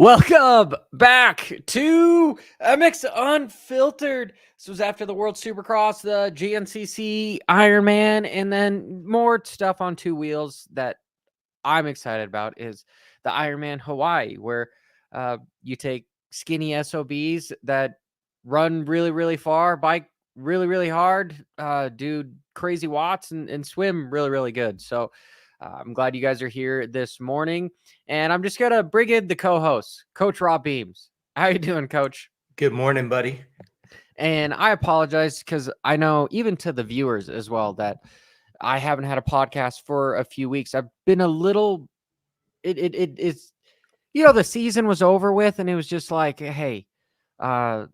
Welcome back to MX Unfiltered. This was after the World Supercross, the GNCC Ironman, and then more stuff on two wheels that I'm excited about is the Ironman Hawaii, where you take skinny SOBs that run really, really far, bike really, really hard, do crazy watts, and swim really, really good. So I'm glad you guys are here this morning. And I'm just going to bring in the co-host, Coach Rob Beams. How you doing, Coach? Good morning, buddy. And I apologize because I know even to the viewers as well that I haven't had a podcast for a few weeks. I've been a little it's the season was over with and it was just like, hey, uh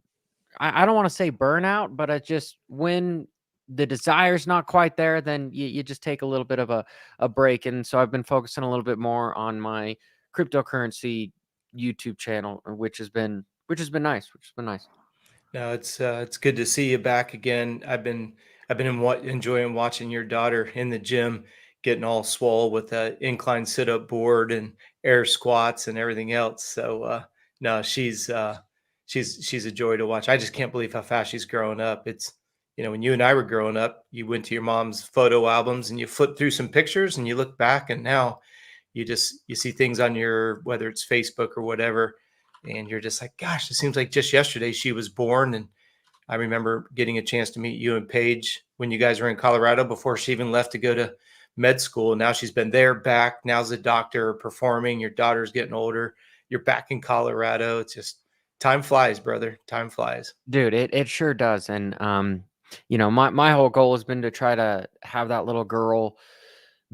I don't want to say burnout, but it just when the desire's not quite there, then you just take a little bit of a break. And so I've been focusing a little bit more on my cryptocurrency YouTube channel, which has been nice. No, it's good to see you back again. I've been enjoying watching your daughter in the gym getting all swole with the incline sit up board and air squats and everything else. So no, she's a joy to watch. I just can't believe how fast she's growing up. It's when you and I were growing up, you went to your mom's photo albums and you flip through some pictures and you look back and now you see things on your, whether it's Facebook or whatever, and you're just like, gosh, it seems like just yesterday she was born. And I remember getting a chance to meet you and Paige when you guys were in Colorado before she even left to go to med school. Now she's been there, back. Now's the doctor performing. Your daughter's getting older. You're back in Colorado. It's just time flies, brother. Time flies. Dude, it sure does. And my whole goal has been to try to have that little girl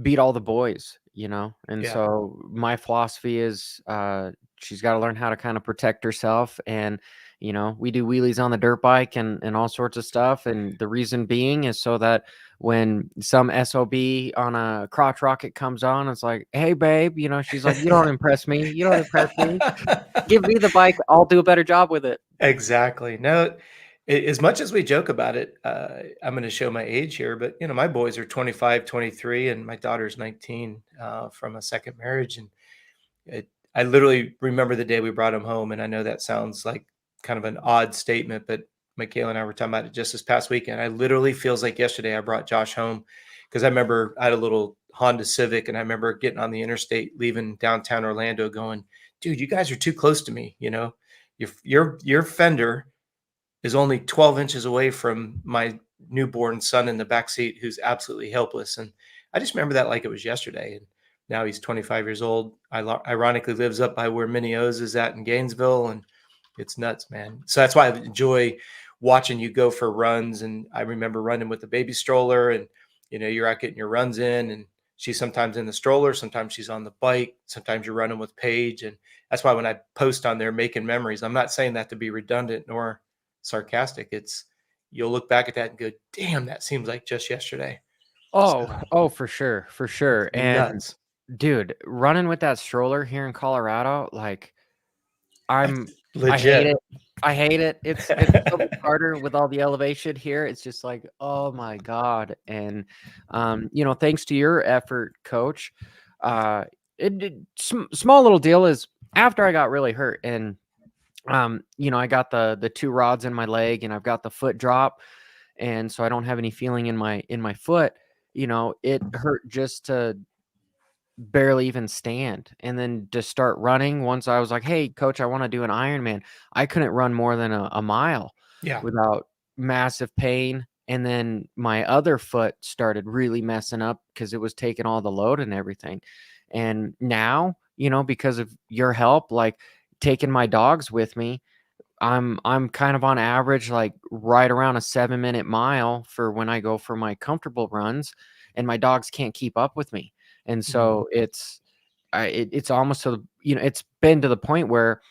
beat all the boys, and Yeah. so my philosophy is she's got to learn how to kind of protect herself. And we do wheelies on the dirt bike and all sorts of stuff, and the reason being is so that when some SOB on a crotch rocket comes on, it's like, hey babe, she's like, you don't impress me, give me the bike, I'll do a better job with it. Exactly. No, as much as we joke about it, I'm going to show my age here, but my boys are 25, 23, and my daughter's 19 from a second marriage. And I literally remember the day we brought him home. And I know that sounds like kind of an odd statement, but Michaela and I were talking about it just this past weekend. I literally feels like yesterday I brought Josh home because I remember I had a little Honda Civic and I remember getting on the interstate, leaving downtown Orlando going, dude, you guys are too close to me. Your fender is only 12 inches away from my newborn son in the back seat who's absolutely helpless. And I just remember that like it was yesterday. And now he's 25 years old. Ironically lives up by where Minnie O's is at in Gainesville. And it's nuts, man. So that's why I enjoy watching you go for runs. And I remember running with the baby stroller and, you're out getting your runs in and she's sometimes in the stroller. Sometimes she's on the bike. Sometimes you're running with Paige. And that's why when I post on there, making memories, I'm not saying that to be redundant nor sarcastic. It's you'll look back at that and go, damn, that seems like just yesterday. Oh, So oh, for sure, for sure. it's And nuts. dude, running with that stroller here in Colorado, like That's I hate legit. it. I hate it. It's so much harder with all the elevation here. It's just like, oh my God. And thanks to your effort, coach, uh small little deal is after I got really hurt and I got the two rods in my leg and I've got the foot drop, and so I don't have any feeling in my foot. It hurt just to barely even stand. And then to start running, once I was like, hey coach, I want to do an Ironman, I couldn't run more than a mile Yeah. without massive pain. And then my other foot started really messing up because it was taking all the load and everything. And now, because of your help, like taking my dogs with me, I'm kind of on average like right around a 7-minute mile for when I go for my comfortable runs, and my dogs can't keep up with me. And Mhm. so it's almost to the, it's been to the point where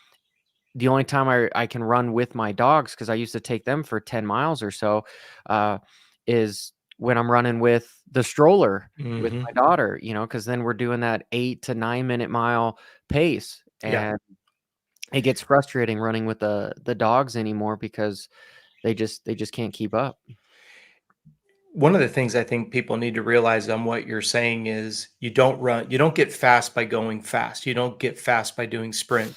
the only time I can run with my dogs, because I used to take them for 10 miles or so, is when I'm running with the stroller with Mhm. my daughter, because then we're doing that 8 to 9 minute mile pace. Yeah. And it gets frustrating running with the dogs anymore because they just can't keep up. One of the things I think people need to realize on what you're saying is you don't get fast by going fast. You don't get fast by doing sprint.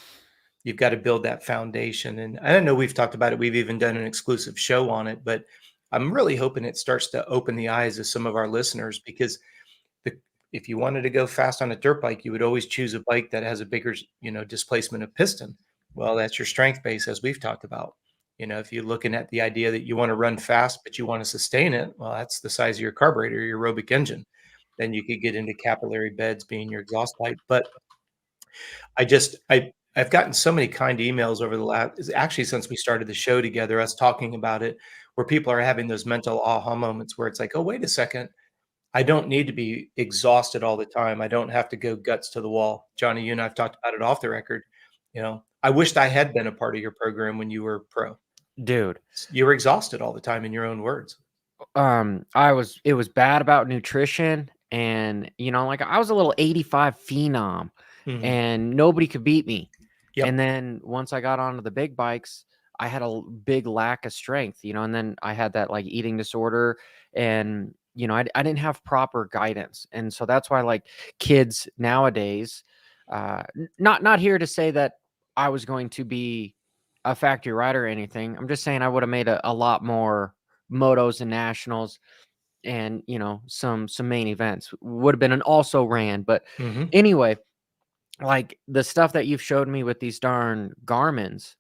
you've got to build that foundation. And I don't know, we've talked about it. We've even done an exclusive show on it, but I'm really hoping it starts to open the eyes of some of our listeners, because the, if you wanted to go fast on a dirt bike, you would always choose a bike that has a bigger, displacement of piston. Well, that's your strength base, as we've talked about. If you're looking at the idea that you want to run fast, but you want to sustain it, well, that's the size of your carburetor, your aerobic engine. Then you could get into capillary beds being your exhaust pipe. But I've gotten so many kind emails over the last, actually, since we started the show together, us talking about it, where people are having those mental aha moments where it's like, oh, wait a second. I don't need to be exhausted all the time. I don't have to go guts to the wall. Johnny, you and I've talked about it off the record. I wished I had been a part of your program when you were pro. Dude, You were exhausted all the time, in your own words. it was bad about nutrition, and like I was a little 85 phenom, Mhm. and nobody could beat me. Yep. And then once I got onto the big bikes, I had a big lack of strength, and then I had that like eating disorder, and I didn't have proper guidance. And so that's why, like, kids nowadays, not here to say that I was going to be a factory rider or anything. I'm just saying I would have made a lot more motos and nationals, and some main events would have been an also ran. But Mhm. anyway, like the stuff that you've showed me with these darn Garmin's,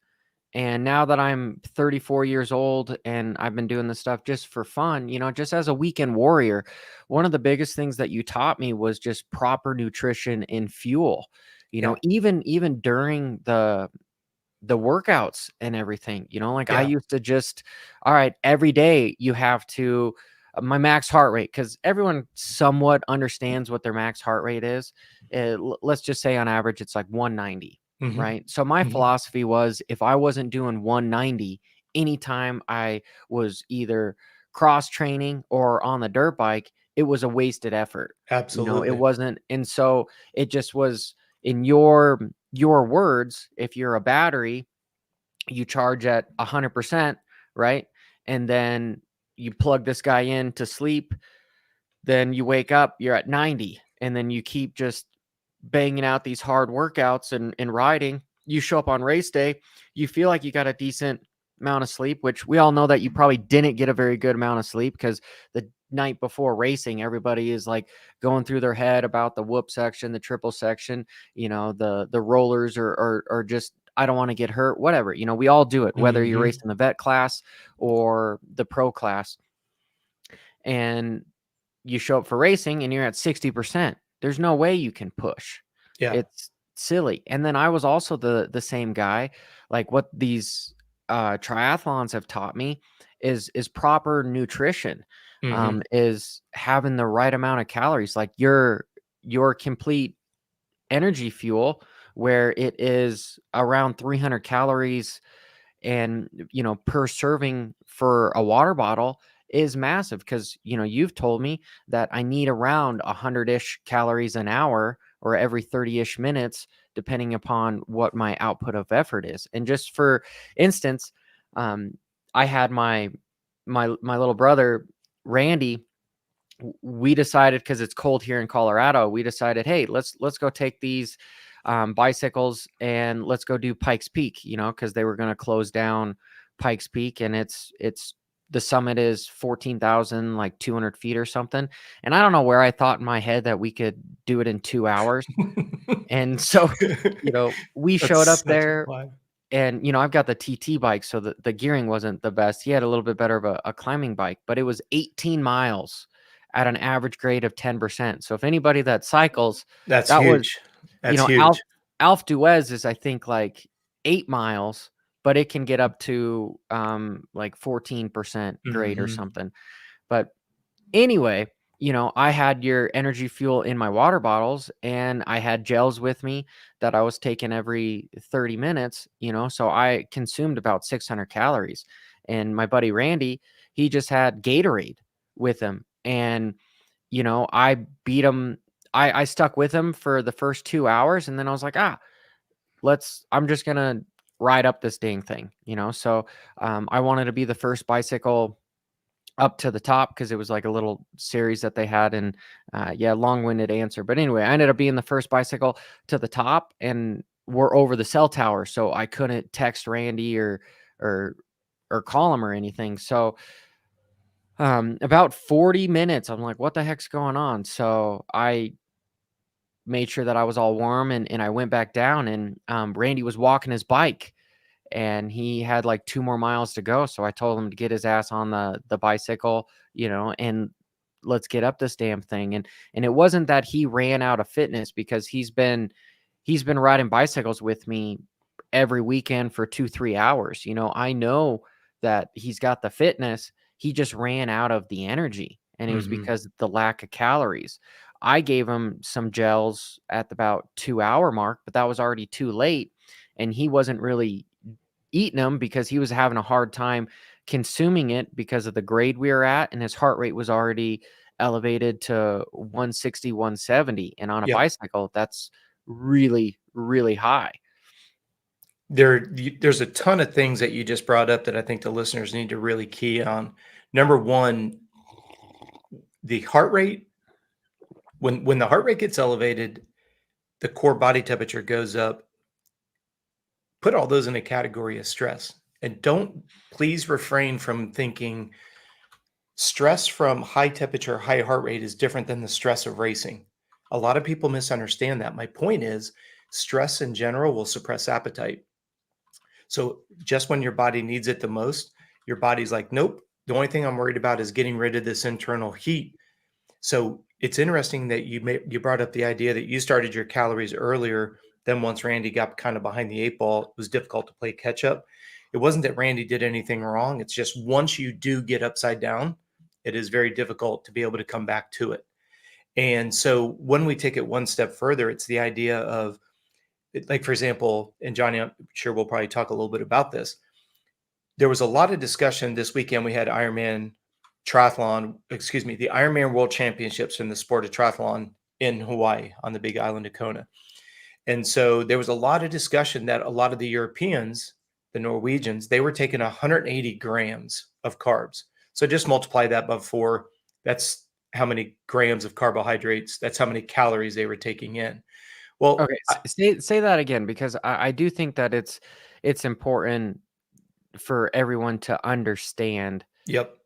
and now that I'm 34 years old and I've been doing this stuff just for fun, just as a weekend warrior, one of the biggest things that you taught me was just proper nutrition and fuel. Yeah. Even during the workouts and everything, like I Yeah. used to just, all right, every day you have to, my max heart rate, because everyone somewhat understands what their max heart rate is. Let's just say on average it's like 190, Mhm. right? So my Mhm. philosophy was, if I wasn't doing 190 anytime I was either cross training or on the dirt bike, it was a wasted effort. It Absolutely. wasn't. And so it just was, in your words, if you're a battery, you charge at 100%, right? And then you plug this guy in to sleep, then you wake up, you're at 90, and then you keep just banging out these hard workouts and riding. You show up on race day, you feel like you got a decent amount of sleep, which we all know that you probably didn't get a very good amount of sleep, because the night before racing, everybody is like going through their head about the whoop section, the triple section, the rollers, or just, I don't want to get hurt, whatever. We all do it, whether you're Mhm. racing the vet class or the pro class. And you show up for racing and you're at 60%. There's no way you can push. Yeah. It's silly. And then I was also the same guy. Like, what these triathlons have taught me is proper nutrition, Mhm. is having the right amount of calories, like your complete energy fuel, where it is around 300 calories, and per serving for a water bottle is massive, because you've told me that I need around 100-ish calories an hour, or every 30-ish minutes, depending upon what my output of effort is. And just for instance, um, I had my little brother Randy. We decided, because it's cold here in Colorado, we decided, hey, let's go take these bicycles and let's go do Pikes Peak, because they were going to close down Pikes Peak, and it's the summit is 14,000 like 200 feet or something. And I don't know where I thought in my head that we could do it in 2 hours. And so, we showed That's up such a there, climb. and I've got the TT bike, so the gearing wasn't the best. He had a little bit better of a climbing bike, but it was 18 miles at an average grade of 10%. So if anybody that cycles, That's that was, huge. That's huge. Alf Duez is, I think, like 8 miles, but it can get up to like 14% grade or Mhm. something. But anyway, I had your energy fuel in my water bottles, and I had gels with me that I was taking every 30 minutes, so I consumed about 600 calories. And my buddy Randy, he just had Gatorade with him. And, I beat him. I stuck with him for the first 2 hours, and then I was like, I'm just going to ride up this dang thing, So I wanted to be the first bicycle up to the top, because it was like a little series that they had. And long-winded answer, but anyway, I ended up being the first bicycle to the top. And were over the cell tower, so I couldn't text Randy or call him or anything. So about 40 minutes, I'm like, what the heck's going on? So I made sure that I was all warm, and I went back down, and Randy was walking his bike, and he had like 2 more miles to go. So I told him to get his ass on the bicycle, and let's get up this damn thing. And it wasn't that he ran out of fitness, because he's been riding bicycles with me every weekend for 2-3 hours. I know that he's got the fitness. He just ran out of the energy, and it was Mhm. because of the lack of calories. I gave him some gels at about 2 hour mark, but that was already too late. And he wasn't really eating them because he was having a hard time consuming it because of the grade we were at, and his heart rate was already elevated to 160, 170. And on a Yep. bicycle, that's really, really high. There's a ton of things that you just brought up that I think the listeners need to really key on. Number one, the heart rate. When the heart rate gets elevated, the core body temperature goes up. Put all those in a category of stress, and don't please refrain from thinking stress from high temperature, high heart rate is different than the stress of racing. A lot of people misunderstand that. My point is, stress in general will suppress appetite. So just when your body needs it the most, your body's like, nope, the only thing I'm worried about is getting rid of this internal heat. So it's interesting that you brought up the idea that you started your calories earlier. Then once Randy got kind of behind the 8 ball, it was difficult to play catch up. It wasn't that Randy did anything wrong. It's just once you do get upside down, it is very difficult to be able to come back to it. And so when we take it one step further, it's the idea of, like, for example, and Johnny, I'm sure we'll probably talk a little bit about this. There was a lot of discussion this weekend. We had Ironman triathlon, excuse me, the Ironman World Championships in the sport of triathlon in Hawaii on the big island of Kona. And so there was a lot of discussion that a lot of the Europeans, the Norwegians, they were taking 180 grams of carbs. So just multiply that by 4. That's how many grams of carbohydrates, that's how many calories they were taking in. Well, Okay, say that again, because I do think that it's important for everyone to understand yep.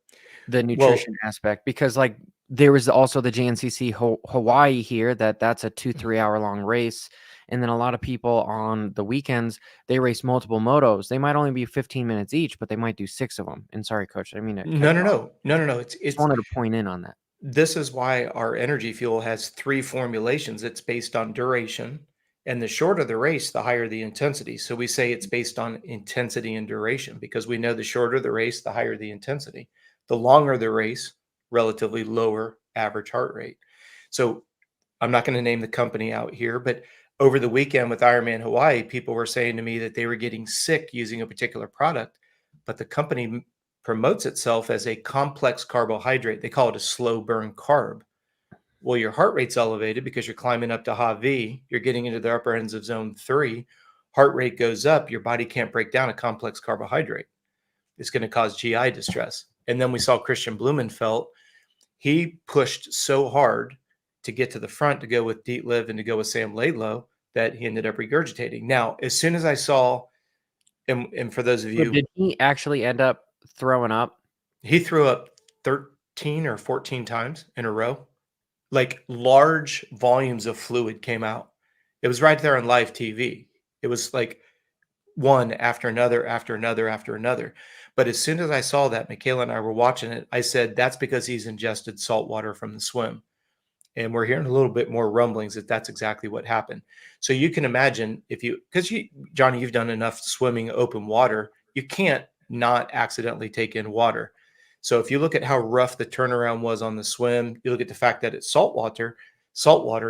the Well, nutrition aspect, because like there was also the JNCC Hawaii here, that's a 2-3 hour long race. And then a lot of people on the weekends, they race multiple motos. They might only be 15 minutes each, but they might do 6 of them. And sorry, coach, I didn't mean to cut no, no, you off. no, no, no, no. Just It's wanted to point in on that. This is why our energy fuel has 3 formulations. It's based on duration, and the shorter the race, the higher the intensity. So we say it's based on intensity and duration because we know the shorter the race, the higher the intensity. The longer the race, relatively lower average heart rate. So I'm not going to name the company out here, but over the weekend with Ironman Hawaii, people were saying to me that they were getting sick using a particular product, but the company promotes itself as a complex carbohydrate. They call it a slow burn carb. Well, your heart rate's elevated because you're climbing up to HAV, you're getting into the upper ends of zone 3. Heart rate goes up, your body can't break down a complex carbohydrate. It's going to cause GI distress. And then we saw Christian Blumenfeld. He pushed so hard to get to the front to go with Dietliv and to go with Sam Laidlow that he ended up regurgitating. Now, as soon as I saw, and for those of So you, did he actually end up throwing up? he threw up 13 or 14 times in a row. Like large volumes of fluid came out. It was right there on live TV. It was like one after another, after another, after another. But as soon as I saw that, Michaela and I were watching it, I said, that's because he's ingested salt water from the swim. And we're hearing a little bit more rumblings that that's exactly what happened. So you can imagine if you, because Johnny, you've done enough swimming open water, you can't not accidentally take in water. So if you look at how rough the turnaround was on the swim, you look at the fact that it's salt water.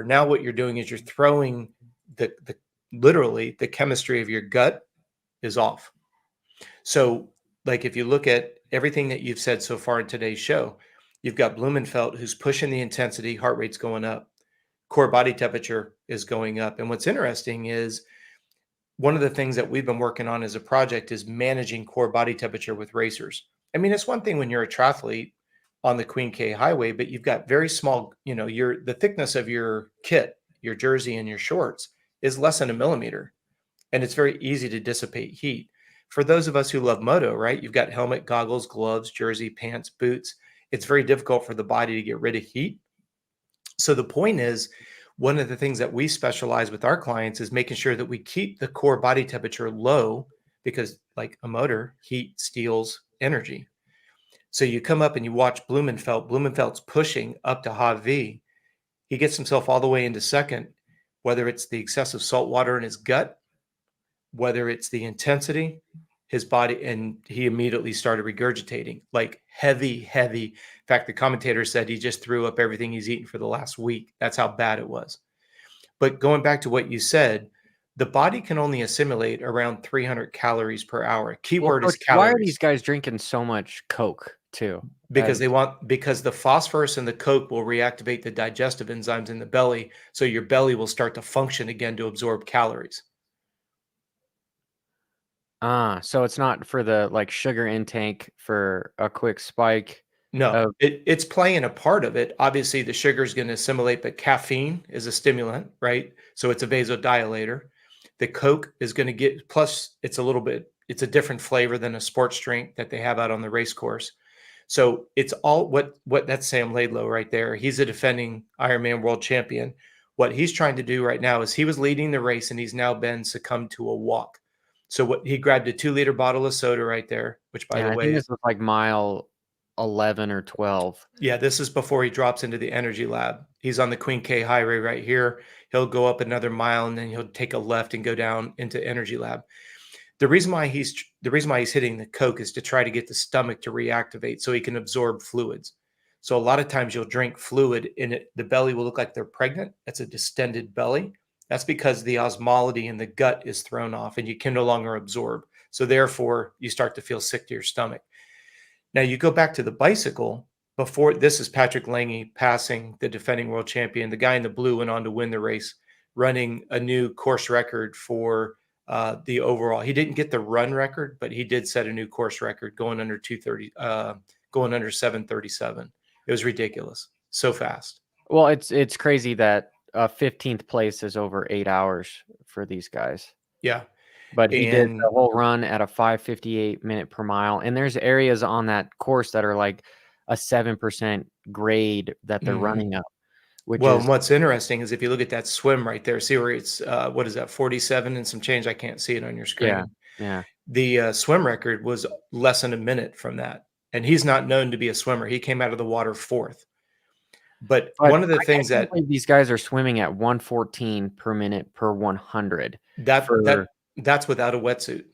Now what you're doing is you're throwing the literally the chemistry of your gut is off. So, like, if you look at everything that you've said so far in today's show, you've got Blumenfeld who's pushing the intensity, heart rate's going up, core body temperature is going up. And what's interesting is one of the things that we've been working on as a project is managing core body temperature with racers. I mean, it's one thing when you're a triathlete on the Queen K Highway, but you've got very small, the thickness of your kit, your jersey, and your shorts is less than a millimeter. and it's very easy to dissipate heat. For those of us who love moto, right? You've got helmet, goggles, gloves, jersey, pants, boots. It's very difficult for the body to get rid of heat. So the point is, one of the things that we specialize with our clients is making sure that we keep the core body temperature low because, like a motor, heat steals energy. So you come up and you watch Blumenfeld. Blumenfeld's pushing up to Havi. He gets himself all the way into second, whether it's the excessive salt water in his gut, whether it's the intensity, his body, and he immediately started regurgitating like heavy, heavy. In fact, the commentator said he just threw up everything he's eaten for the last week. That's how bad it was. But going back to what you said, the body can only assimilate around 300 calories per hour. Well, Keyword is Coach, why are these calories. guys drinking so much Coke too? Because the phosphorus in the Coke will reactivate the digestive enzymes in the belly. So your belly will start to function again to absorb calories. So it's not for the like sugar intake for a quick spike. No, Of it's playing a part of it. Obviously, the sugar is going to assimilate, but caffeine is a stimulant, right? So it's a vasodilator. The Coke is going to get, plus it's a different flavor than a sports drink that they have out on the race course. So it's all what that's Sam Laidlow right there. He's a defending Ironman world champion. What he's trying to do right now is he was leading the race and he's now been succumbed to a walk. So what he grabbed a 2-liter bottle of soda right there, which by yeah, the I think way, this was like mile 11 or 12. yeah, this is before he drops into the energy lab. He's on the Queen K highway right here. He'll go up another mile and then he'll take a left and go down into energy lab. The reason why he's hitting the Coke is to try to get the stomach to reactivate so he can absorb fluids. So a lot of times you'll drink fluid and the belly will look like they're pregnant. That's a distended belly. That's because the osmolality in the gut is thrown off and you can no longer absorb. So therefore you start to feel sick to your stomach. Now you go back to the bicycle. Before this is Patrick Lange passing the defending world champion. The guy in the blue went on to win the race, running a new course record for the overall. He didn't get the run record, but he did set a new course record going under 230, going under 737. It was ridiculous, so fast. Well, it's crazy that 15th place is over 8 hours for these guys. Yeah, But he did and the whole run at a 5:58 minute per mile. And there's areas on that course that are like a 7% grade that they're running up, which well, is and what's interesting is if you look at that swim right there, see where it's what is that 47 and some change? I can't see it on your yeah, screen. yeah. The swim record was less than a minute from that, and he's not known to be a swimmer. He came out of the water fourth. But But one of the I things can't that believe these guys are swimming at 114 per minute per 100 that for that that's without a wetsuit.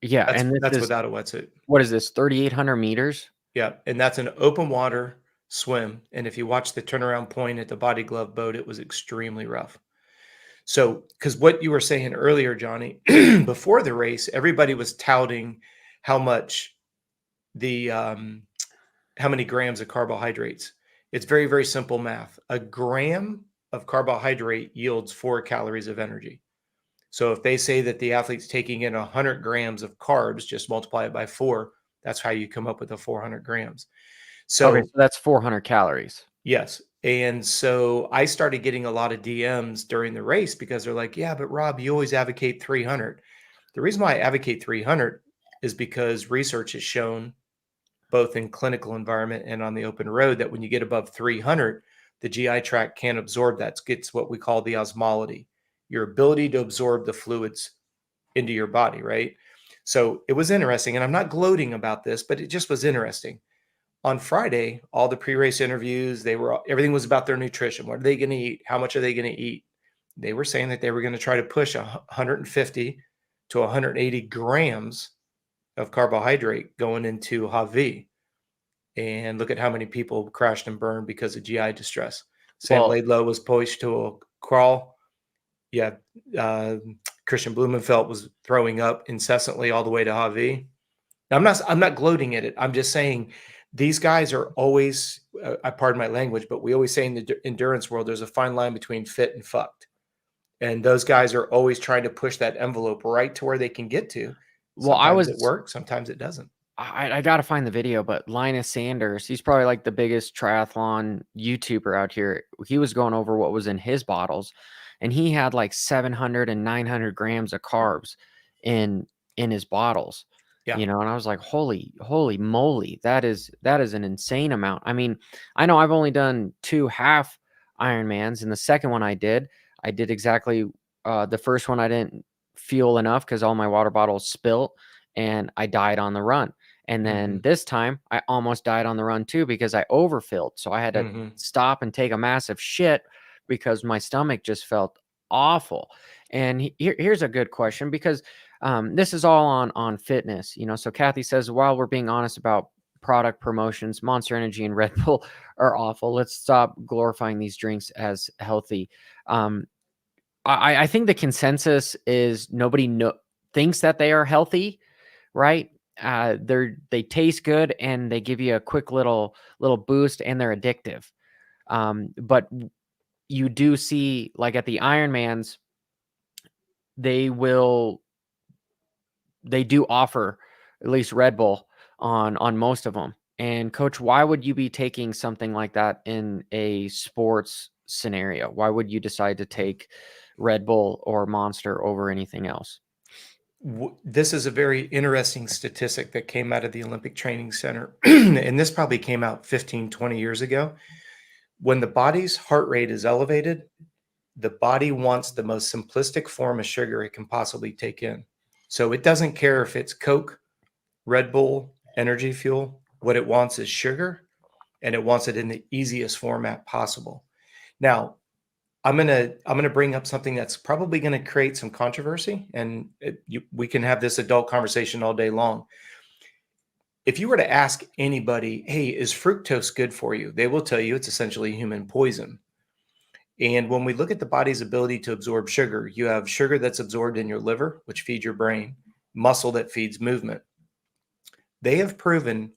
yeah, That's and this that's is without a wetsuit. what is this, 3,800 meters? Yeah, and that's an open water swim. And if you watch the turnaround point at the Body Glove boat, it was extremely rough. So, because what you were saying earlier, Johnny, before the race, everybody was touting how much the how many grams of carbohydrates. It's very, very simple math. A gram of carbohydrate yields 4 calories of energy. So if they say that the athlete's taking in 100 grams of carbs, just multiply it by 4. That's how you come up with the 400 grams. Okay, So so that's 400 calories. yes. And so I started getting a lot of DMs during the race because they're like, yeah, but Rob, you always advocate 300. The reason why I advocate 300 is because research has shown both in clinical environment and on the open road that when you get above 300, the GI tract can't absorb that. It gets what we call the osmolality, your ability to absorb the fluids into your body, right? So it was interesting. And I'm not gloating about this, but it just was interesting. On Friday, all the pre-race interviews, everything was about their nutrition. What are they going to eat? How much are they going to eat? They were saying that they were going to try to push 150 to 180 grams of carbohydrate going into Havi. And look at how many people crashed and burned because of GI distress. Sam Well, Laidlow was pushed to a crawl. Yeah, Christian Blumenfeld was throwing up incessantly all the way to Havi. Now, I'm not gloating at it. I'm just saying these guys are always, I pardon my language, but we always say in the endurance world, there's a fine line between fit and fucked. And those guys are always trying to push that envelope right to where they can get to. well, Sometimes it works, sometimes it doesn't. I gotta find the video, but Linus Sanders, he's probably like the biggest triathlon YouTuber out here. He was going over what was in his bottles, and he had like 700 and 900 grams of carbs in his bottles. Yeah. And I was like, holy moly, that is an insane amount. I mean, I know I've only done 2 half Ironmans, and the second one I did exactly, the first one I didn't fuel enough because all my water bottles spilt and I died on the run. And then this time I almost died on the run too because I overfilled. So I had to stop and take a massive shit because my stomach just felt awful. And here's a good question, because this is all on fitness. So Kathy says, while we're being honest about product promotions, Monster Energy and Red Bull are awful. Let's stop glorifying these drinks as healthy. I think the consensus is nobody thinks that they are healthy, right? They taste good and they give you a quick little boost, and they're addictive. But you do see, like at the Ironmans, they do offer at least Red Bull on most of them. And coach, why would you be taking something like that in a sports scenario? Why would you decide to take Red Bull or Monster over anything else? This is a very interesting statistic that came out of the Olympic Training Center. And this probably came out 15, 20 years ago. When the body's heart rate is elevated, the body wants the most simplistic form of sugar it can possibly take in. So it doesn't care if it's Coke, Red Bull, energy fuel. What it wants is sugar, and it wants it in the easiest format possible. Now, I'm gonna bring up something that's probably going to create some controversy, and we can have this adult conversation all day long. If you were to ask anybody, hey, is fructose good for you? They will tell you it's essentially human poison. And when we look at the body's ability to absorb sugar, you have sugar that's absorbed in your liver, which feeds your brain, muscle that feeds movement. They have proven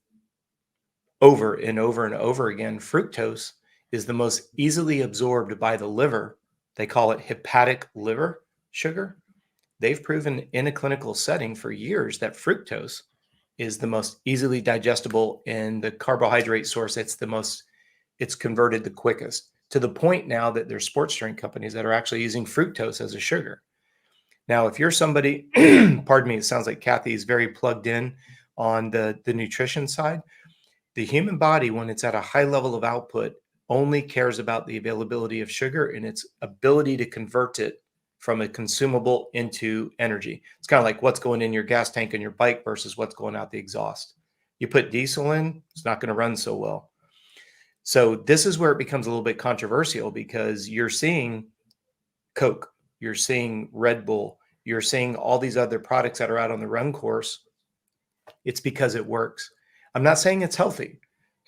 over and over and over again, fructose is the most easily absorbed by the liver. They call it hepatic liver sugar. They've proven in a clinical setting for years that fructose is the most easily digestible and the carbohydrate source. It's converted the quickest, to the point now that there's sports drink companies that are actually using fructose as a sugar. Now, if you're somebody, pardon me, it sounds like Kathy is very plugged in on the nutrition side. The human body, when it's at a high level of output, only cares about the availability of sugar and its ability to convert it from a consumable into energy. It's kind of like what's going in your gas tank on your bike versus what's going out the exhaust. You put diesel in, it's not going to run so well. So this is where it becomes a little bit controversial, because you're seeing Coke, you're seeing Red Bull, you're seeing all these other products that are out on the run course. It's because it works. I'm not saying it's healthy.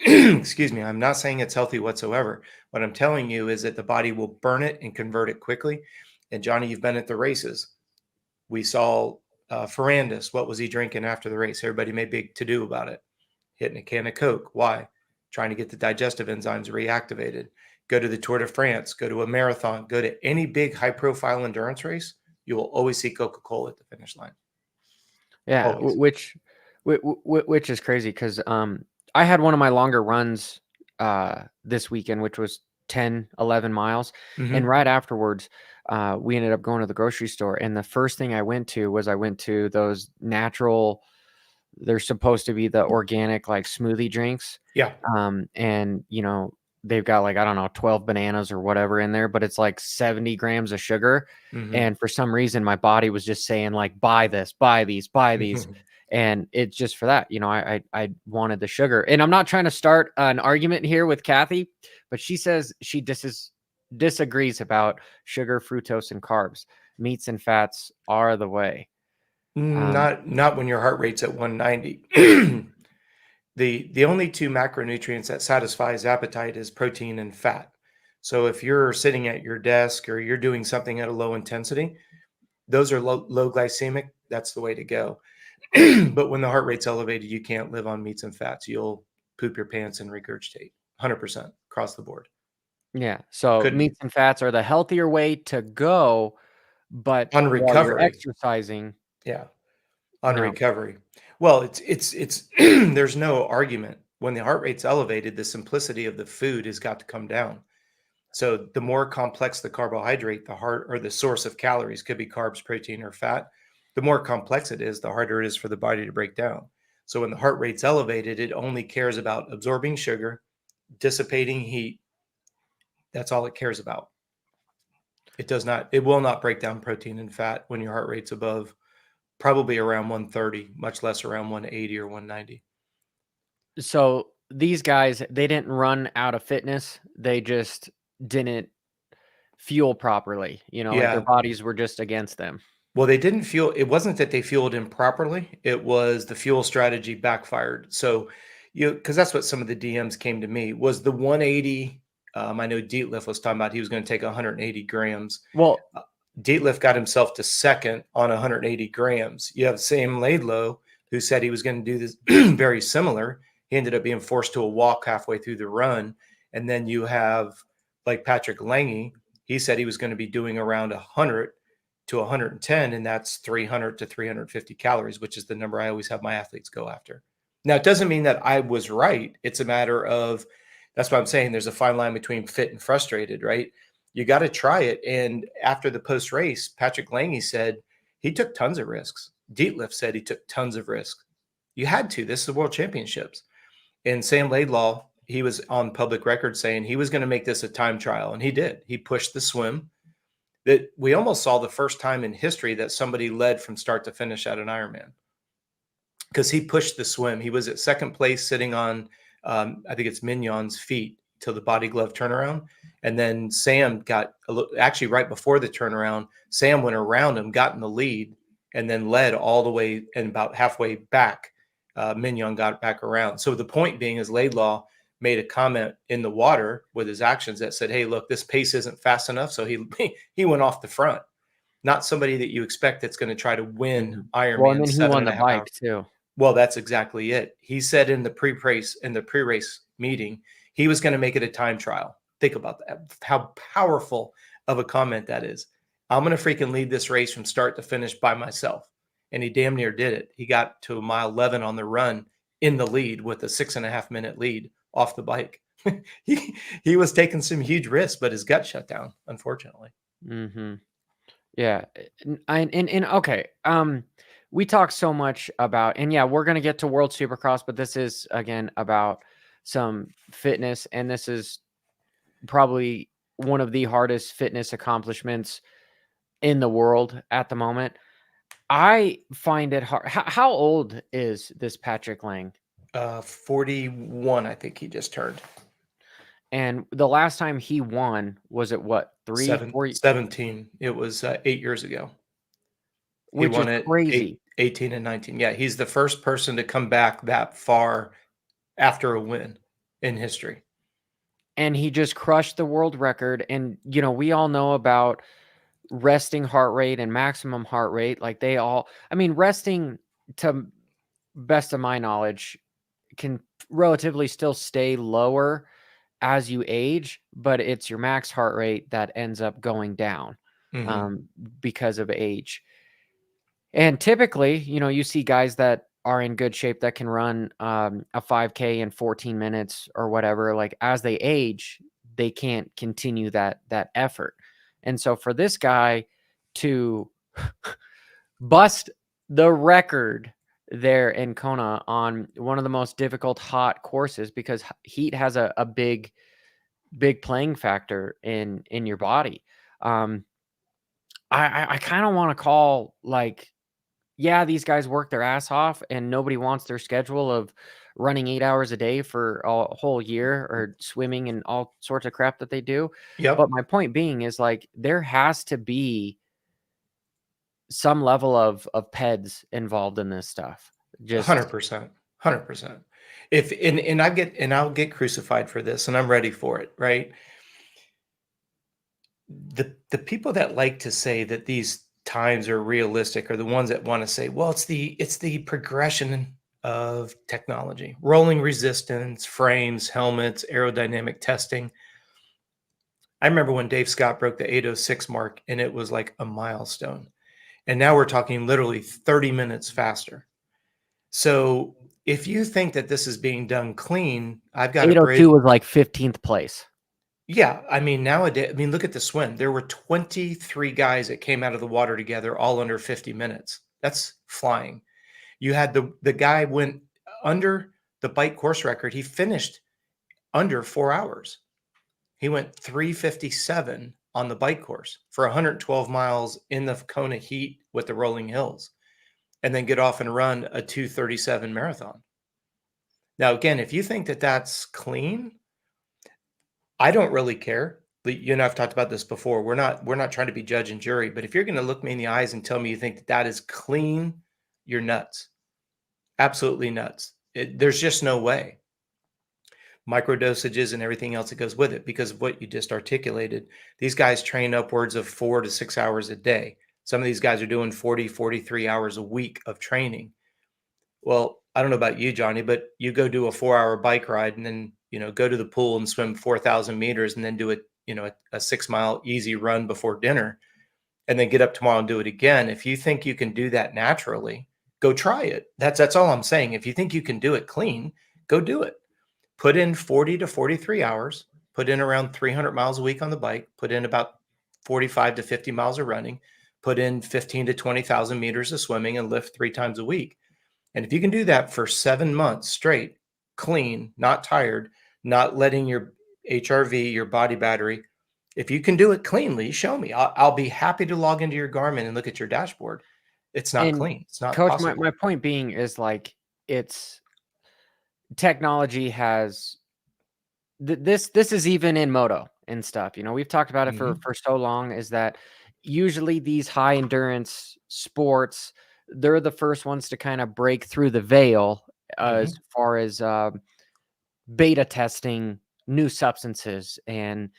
Excuse me. I'm not saying it's healthy whatsoever. What I'm telling you is that the body will burn it and convert it quickly. And Johnny, you've been at the races. We saw Ferrandis. What was he drinking after the race? Everybody made big to-do about it. Hitting a can of Coke. Why? Trying to get the digestive enzymes reactivated. Go to the Tour de France. Go to a marathon. Go to any big high-profile endurance race. You will always see Coca-Cola at the finish line. Yeah, Always. which is crazy, because I had one of my longer runs this weekend, which was 10, 11 miles. And right afterwards, we ended up going to the grocery store. And the first thing I went to those natural, they're supposed to be the organic, like smoothie drinks. Yeah. And they've got, like, I don't know, 12 bananas or whatever in there, but it's like 70 grams of sugar. And for some reason, my body was just saying, like, buy this, buy these, buy these. And it's just for that, I wanted the sugar. And I'm not trying to start an argument here with Kathy, but she says she disagrees about sugar, fructose, and carbs. Meats and fats are the way. Not when your heart rate's at 190. The only two macronutrients that satisfies appetite is protein and fat. So if you're sitting at your desk or you're doing something at a low intensity, those are low glycemic. That's the way to go. But when the heart rate's elevated, you can't live on meats and fats. You'll poop your pants and regurgitate 100% across the board. Yeah. So Couldn't meats you? and fats are the healthier way to go, but On while you're recovery. exercising, Yeah. On no. recovery. Well, it's there's no argument. When the heart rate's elevated, the simplicity of the food has got to come down. So the more complex the carbohydrate, the hard or the source of calories could be carbs, protein, or fat. The more complex it is, the harder it is for the body to break down. So when the heart rate's elevated, it only cares about absorbing sugar, dissipating heat. That's all it cares about. It will not break down protein and fat when your heart rate's above probably around 130, much less around 180 or 190. So these guys, they didn't run out of fitness. They just didn't fuel properly. Like their Yeah. bodies were just against them. Well, they didn't fuel. It wasn't that they fueled improperly. It was the fuel strategy backfired. So because that's what some of the DMs came to me was the 180. I know Dietliff was talking about he was going to take 180 grams. Well, Dietliff got himself to second on 180 grams. You have Sam Laidlow, who said he was going to do this very similar. He ended up being forced to a walk halfway through the run. And then you have like Patrick Lange. He said he was going to be doing around 100 to 110, and that's 300 to 350 calories, which is the number I always have my athletes go after. Now, it doesn't mean that I was right. It's a matter of, that's what I'm saying. There's a fine line between fit and frustrated, right? You got to try it. And after the post race, Patrick Lange said he took tons of risks. Dietliff said he took tons of risks. You had to. This is the World Championships. And Sam Laidlaw, he was on public record saying he was going to make this a time trial, and he did. He pushed the swim. That we almost saw the first time in history that somebody led from start to finish at an Ironman, because he pushed the swim. He was at second place sitting on, I think it's Mignon's feet till the body glove turnaround. And then Sam got, actually right before the turnaround, Sam went around him, got in the lead, and then led all the way, and about halfway back, Mignon got back around. So the point being is Laidlaw made a comment in the water with his actions that said, hey, look, this pace isn't fast enough. So he went off the front. Not somebody that you expect that's going to try to win Ironman. Well, and then he won the bike too. Well, that's exactly it. He said in the pre-race meeting, he was going to make it a time trial. Think about that. How powerful of a comment that is. I'm going to freaking lead this race from start to finish by myself. And he damn near did it. He got to mile 11 on the run in the lead with a 6.5 minute lead off the bike. he was taking some huge risks, but his gut shut down, unfortunately. Mm-hmm. Yeah. And okay. We talk so much about, and yeah, we're going to get to World Supercross, but this is again about some fitness. And this is probably one of the hardest fitness accomplishments in the world at the moment. I find it hard. How old is this Patrick Lange? 41, I think he just turned. And the last time he won was at what, 17. It was 8 years ago. Which he won is crazy. 18 and 19. Yeah, he's the first person to come back that far after a win in history. And he just crushed the world record. And, we all know about resting heart rate and maximum heart rate. Like resting, to best of my knowledge, can relatively still stay lower as you age, but it's your max heart rate that ends up going down because of age. And typically, you see guys that are in good shape that can run a 5K in 14 minutes or whatever. Like as they age, they can't continue that effort. And so for this guy to bust the record there in Kona on one of the most difficult hot courses, because heat has a big playing factor in your body. I kind of want to call, like, yeah, these guys work their ass off and nobody wants their schedule of running 8 hours a day for a whole year, or swimming and all sorts of crap that they do. Yep. But my point being is, like, there has to be some level of PEDs involved in this stuff. Just 100%. I'll get crucified for this, and I'm ready for it, right? The people that like to say that these times are realistic are the ones that want to say, well, it's the progression of technology, rolling resistance, frames, helmets, aerodynamic testing. I remember when Dave Scott broke the 806 mark, and it was like a milestone. And now we're talking literally 30 minutes faster. So if you think that this is being done clean, I've got 802 was like 15th place. Yeah, I mean, nowadays, I mean, look at the swim. There were 23 guys that came out of the water together, all under 50 minutes. That's flying. You had the guy went under the bike course record. He finished under 4 hours. He went 3:57 on the bike course for 112 miles in the Kona heat with the rolling hills, and then get off and run a 2:37 marathon. Now, again, if you think that that's clean, I don't really care. You and I've talked about this before. We're not trying to be judge and jury, but if you're going to look me in the eyes and tell me you think that that is clean, you're nuts. Absolutely nuts. There's just no way. Micro dosages and everything else that goes with it, because of what you just articulated. These guys train upwards of 4 to 6 hours a day. Some of these guys are doing 40, 43 hours a week of training. Well, I don't know about you, Johnny, but you go do a 4-hour bike ride and then, go to the pool and swim 4,000 meters and then do a 6-mile easy run before dinner and then get up tomorrow and do it again. If you think you can do that naturally, go try it. That's all I'm saying. If you think you can do it clean, go do it. Put in 40 to 43 hours, put in around 300 miles a week on the bike, put in about 45 to 50 miles of running, put in 15 to 20,000 meters of swimming and lift 3 times a week. And if you can do that for 7 months straight, clean, not tired, not letting your HRV, your body battery, if you can do it cleanly, show me. I'll be happy to log into your Garmin and look at your dashboard. It's not And clean. It's not coach, my possible. point being is like it's technology has this is even in moto and stuff. We've talked about it for so long, is that usually these high endurance sports, they're the first ones to kind of break through the veil as far as beta testing new substances and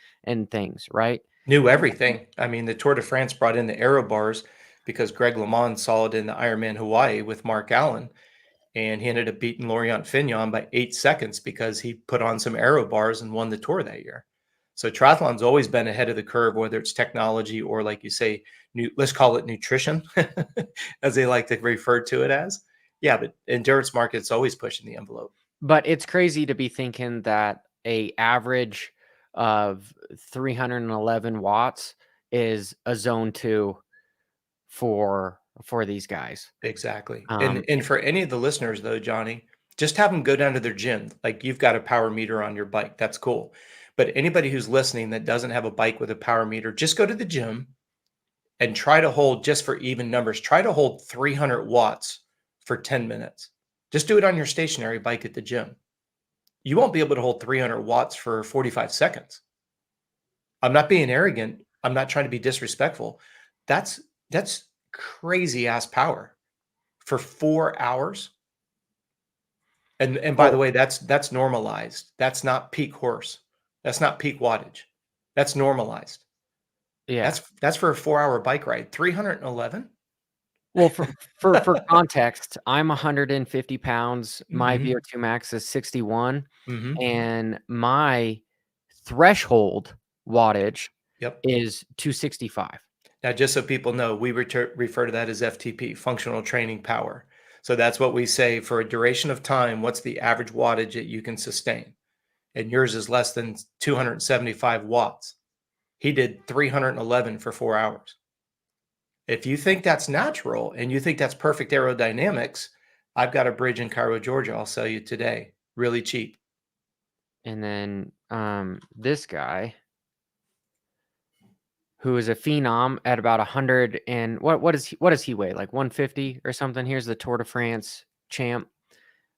things, right? Knew everything. I mean, the Tour de France brought in the aero bars because Greg LeMond saw it in the Ironman Hawaii with Mark Allen, and he ended up beating Laurent Fignon by 8 seconds because he put on some aero bars and won the Tour that year. So triathlon's always been ahead of the curve, whether it's technology or, like you say, let's call it nutrition, as they like to refer to it as. Yeah, but endurance market's always pushing the envelope. But it's crazy to be thinking that a average of 311 watts is a zone 2 for these guys. Exactly. And for any of the listeners, though, Johnny, just have them go down to their gym. Like, you've got a power meter on your bike. That's cool. But anybody who's listening that doesn't have a bike with a power meter, just go to the gym and try to hold, just for even numbers, try to hold 300 watts for 10 minutes. Just do it on your stationary bike at the gym. You won't be able to hold 300 watts for 45 seconds. I'm not being arrogant. I'm not trying to be disrespectful. That's crazy ass power for 4 hours. And by the way, that's normalized. That's not peak horse. That's not peak wattage. That's normalized. Yeah. That's for a 4-hour bike ride. 311. Well, for context, I'm 150 pounds. My VO2 max is 61, and my threshold wattage is 265. Now, just so people know, we refer to that as FTP, functional training power. So that's what we say for a duration of time. What's the average wattage that you can sustain? And yours is less than 275 watts. He did 311 for 4 hours. If you think that's natural and you think that's perfect aerodynamics, I've got a bridge in Cairo, Georgia. I'll sell you today, really cheap. And then this guy, who is a phenom at about 100 and what does he weigh? Like 150 or something? Here's the Tour de France champ.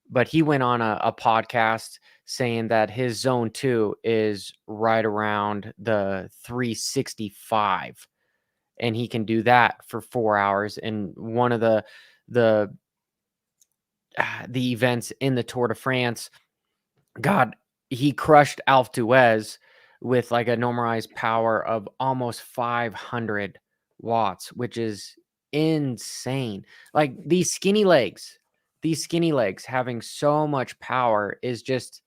But he went on a podcast saying that his zone 2 is right around the 365, and he can do that for 4 hours. And one of the events in the Tour de France, God, he crushed Alpe d'Huez with like a normalized power of almost 500 watts, which is insane. Like these skinny legs having so much power is just,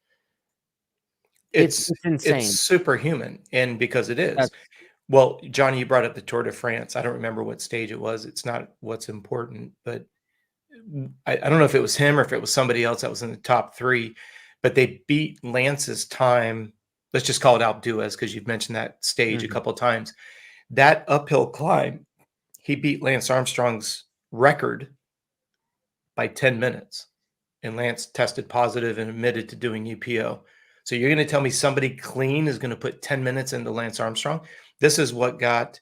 it's insane. It's superhuman. And because it is. Well, Johnny, you brought up the Tour de France. I don't remember what stage it was. It's not what's important, but I don't know if it was him or if it was somebody else that was in the top 3, but they beat Lance's time let's just call it Alpe d'Huez because you've mentioned that stage a Mhm. couple of times. That uphill climb, he beat Lance Armstrong's record by 10 minutes. And Lance tested positive and admitted to doing EPO. So you're going to tell me somebody clean is going to put 10 minutes into Lance Armstrong? This is what got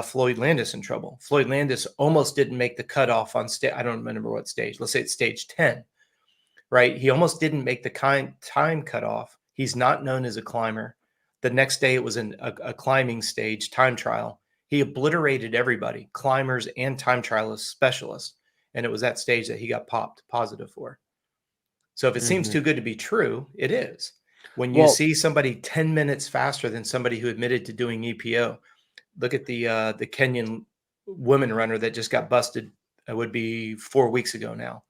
Floyd Landis in trouble. Floyd Landis almost didn't make the cutoff on stage. I don't remember what stage. Let's say it's stage 10, right? He almost didn't make the time cutoff. He's not known as a climber. The next day it was a climbing stage time trial. He obliterated everybody, climbers and time trialist specialists. And it was that stage that he got popped positive for. So if it seems Mhm. too good to be true, it is. When you Well, see somebody 10 minutes faster than somebody who admitted to doing EPO, look at the Kenyan woman runner that just got busted. It would be 4 weeks ago now,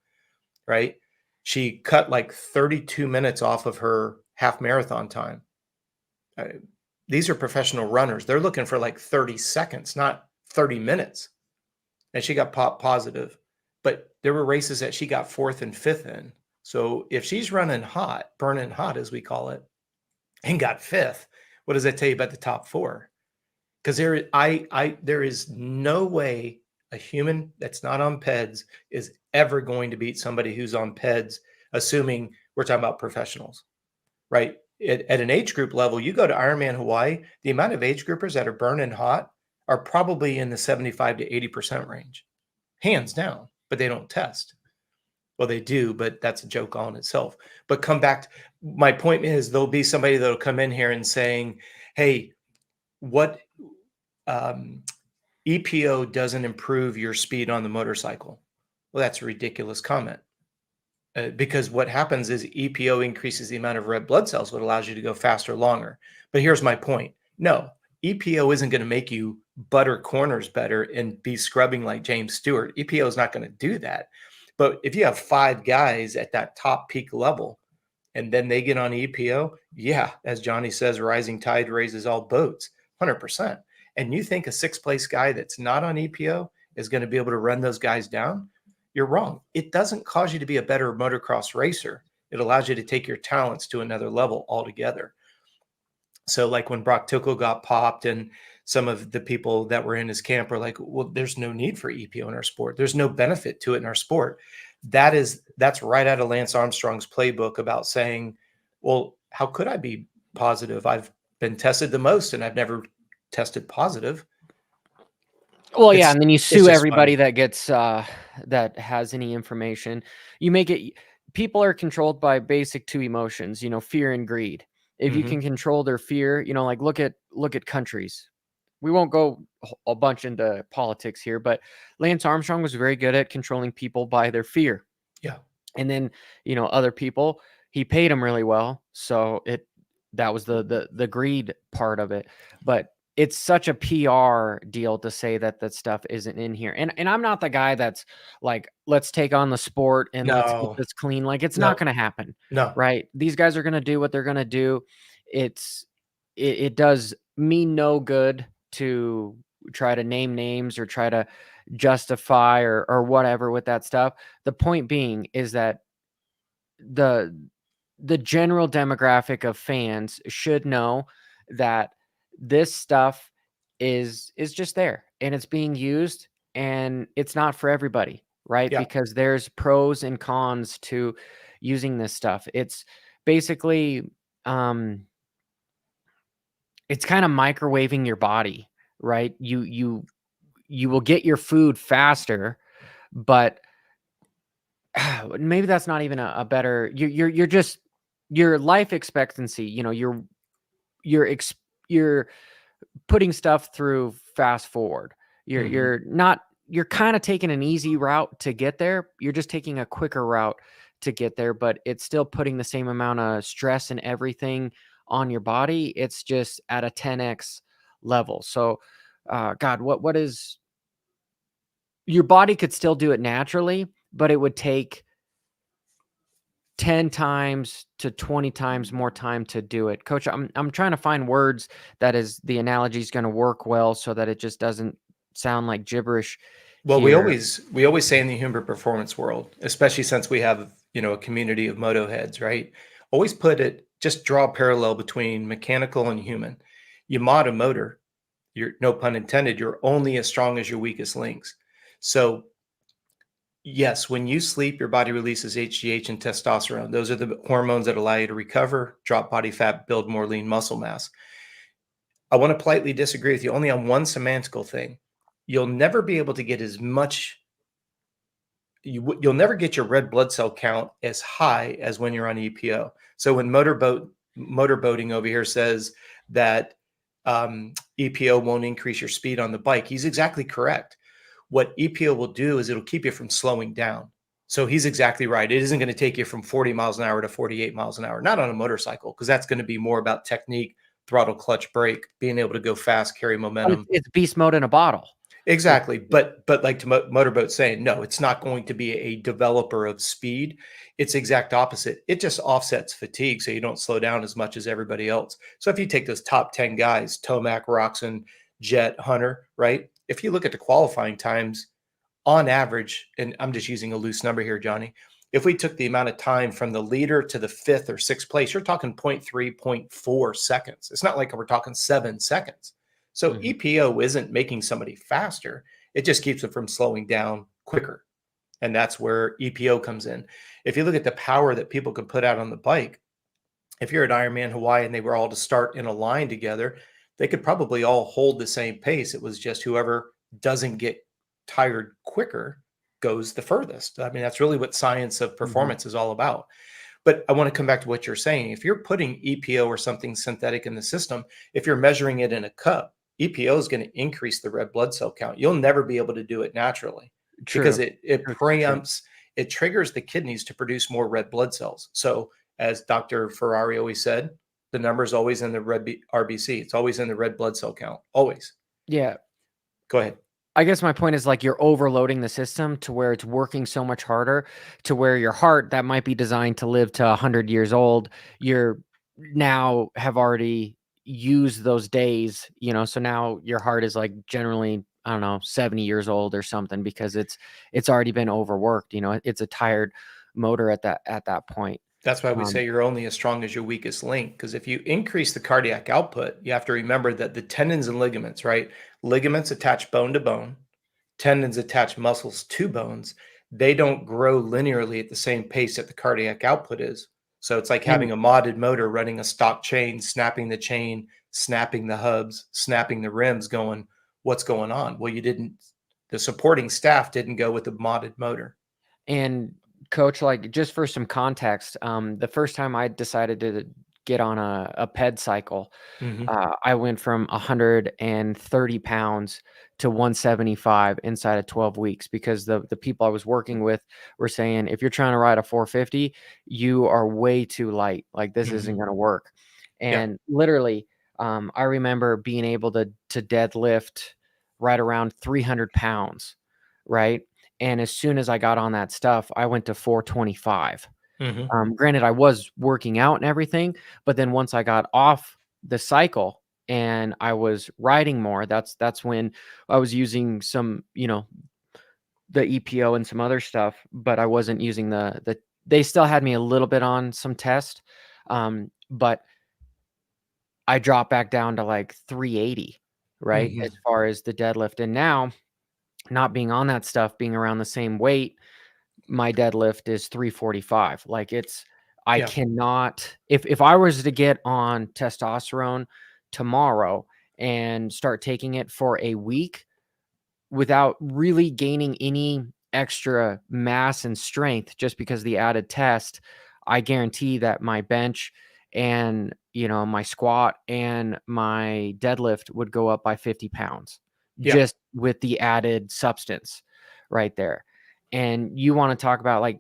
right? She cut like 32 minutes off of her half marathon time. Uh, these are professional runners. They're looking for like 30 seconds, not 30 minutes. And she got popped positive. But there were races that she got fourth and fifth in. So if she's running hot, burning hot, as we call it, and got fifth, what does that tell you about the top four? Because there is no way a human that's not on PEDs is ever going to beat somebody who's on PEDs, assuming we're talking about professionals, right? At an age group level, you go to Ironman Hawaii, the amount of age groupers that are burning hot are probably in the 75 to 80% range, hands down, but they don't test. Well, they do, but that's a joke all in itself. But come back. My point is, there'll be somebody that'll come in here and saying, "Hey, what EPO doesn't improve your speed on the motorcycle?" Well, that's a ridiculous comment. Because what happens is EPO increases the amount of red blood cells, what allows you to go faster, longer. But here's my point. No, EPO isn't going to make you butter corners better and be scrubbing like James Stewart. EPO is not going to do that. But if you have 5 guys at that top peak level and then they get on EPO, yeah, as Johnny says, rising tide raises all boats, 100%. And you think a 6th place guy that's not on EPO is going to be able to run those guys down? You're wrong. It doesn't cause you to be a better motocross racer. It allows you to take your talents to another level altogether. So like when Brock Tickle got popped and some of the people that were in his camp were like, well, there's no need for EPO in our sport. There's no benefit to it in our sport. That's right out of Lance Armstrong's playbook about saying, well, how could I be positive? I've been tested the most and I've never tested positive. well, yeah, and then you It's sue just funny. everybody that gets that has any information. You make it. People are controlled by basic 2 emotions, fear and greed. If you Mm-hmm. can control their fear, like look at countries. We won't go a bunch into politics here, but Lance Armstrong was very good at controlling people by their fear. Yeah. And then, other people, he paid them really well. So that was the greed part of it. But it's such a PR deal to say that stuff isn't in here. And I'm not the guy that's like, let's take on the sport and let's get No, this clean. Like it's not no, going to happen, no. right? These guys are going to do what they're going to do. It does me no good to try to name names or try to justify or whatever with that stuff. The point being is that the the general demographic of fans should know that this stuff is just there and it's being used and it's not for everybody, right? Yeah. Because there's pros and cons to using this stuff. It's basically um it's kind of microwaving your body, right? You will get your food faster, but maybe that's not even a better you're just your life expectancy, you're putting stuff through fast forward. Mm-hmm. You're not you're kind of taking an easy route to get there. You're just taking a quicker route to get there, but it's still putting the same amount of stress and everything on your body. It's just at a 10x level. So God, what is your body could still do it naturally, but it would take 10 times to 20 times more time to do it. Coach, I'm trying to find words that is the analogy is going to work well so that it just doesn't sound like gibberish Well, we here. always say in the human performance world, especially since we have, a community of moto heads, right? Always just draw a parallel between mechanical and human. You mod a motor, you're, no pun intended, you're only as strong as your weakest links. So yes, when you sleep, your body releases HGH and testosterone. Those are the hormones that allow you to recover, drop body fat, build more lean muscle mass. I want to politely disagree with you only on one semantical thing. You'll never be able to get as much, you'll never get your red blood cell count as high as when you're on EPO. So when motorboating over here says that EPO won't increase your speed on the bike, he's exactly correct. What EPO will do is it'll keep you from slowing down. So he's exactly right. It isn't going to take you from 40 miles an hour to 48 miles an hour, not on a motorcycle, because that's going to be more about technique, throttle, clutch, brake, being able to go fast, carry But momentum. it's beast mode in a bottle. Exactly. But like to motorboat saying, no, it's not going to be a developer of speed. It's exact opposite. It just offsets fatigue so you don't slow down as much as everybody else. So if you take those top 10 guys, Tomac, Roxon, Jet, Hunter, right? If you look at the qualifying times, on average, and I'm just using a loose number here, Johnny, if we took the amount of time from the leader to the fifth or sixth place, you're talking 0.3, 0.4 seconds. It's not like we're talking 7 seconds. So EPO isn't making somebody faster. It just keeps them from slowing down quicker. And that's where EPO comes in. If you look at the power that people can put out on the bike, if you're at Ironman Hawaii and they were all to start in a line together, they could probably all hold the same pace. It was just whoever doesn't get tired quicker goes the furthest. I mean, that's really what science of performance is all about. But I want to come back to what you're saying. If you're putting EPO or something synthetic in the system, if you're measuring it in a cup, EPO is going to increase the red blood cell count. You'll never be able to do it naturally because it preempts, it triggers the kidneys to produce more red blood cells. So as Dr. Ferrari always said, the number is always in the red RBC. It's always in the red blood cell count. Always. Yeah. Go ahead. I guess my point is like you're overloading the system to where it's working so much harder to where your heart that might be designed to live to 100 years old, you're now have already used those days, you know, so now your heart is like generally, I don't know, 70 years old or something because it's already been overworked, you know, it's a tired motor at that point. That's why we say you're only as strong as your weakest link. Because if you increase the cardiac output, you have to remember that the tendons and ligaments, right? Ligaments attach bone to bone, tendons attach muscles to bones. They don't grow linearly at the same pace that the cardiac output is. So it's like having a modded motor running a stock chain, snapping the chain, snapping the hubs, snapping the rims, going, what's going on? Well, the supporting staff didn't go with the modded motor. And Coach, like just for some context, the first time I decided to get on a PED cycle, I went from 130 pounds to 175 inside of 12 weeks because the people I was working with were saying, if you're trying to ride a 450, you are way too light. Like this isn't going to work. And literally, I remember being able to deadlift right around 300 pounds, right? And as soon as I got on that stuff, I went to 425. Granted, I was working out and everything, but then once I got off the cycle and I was riding more, that's when I was using some, you know, the EPO and some other stuff, but I wasn't using they still had me a little bit on some test. But I dropped back down to like 380, right? As far as the deadlift. And now not being on that stuff, being around the same weight, my deadlift is 345. Like I cannot, if I was to get on testosterone tomorrow and start taking it for a week without really gaining any extra mass and strength, just because the added test, I guarantee that my bench and, you know, my squat and my deadlift would go up by 50 pounds just with the added substance right there. And you want to talk about like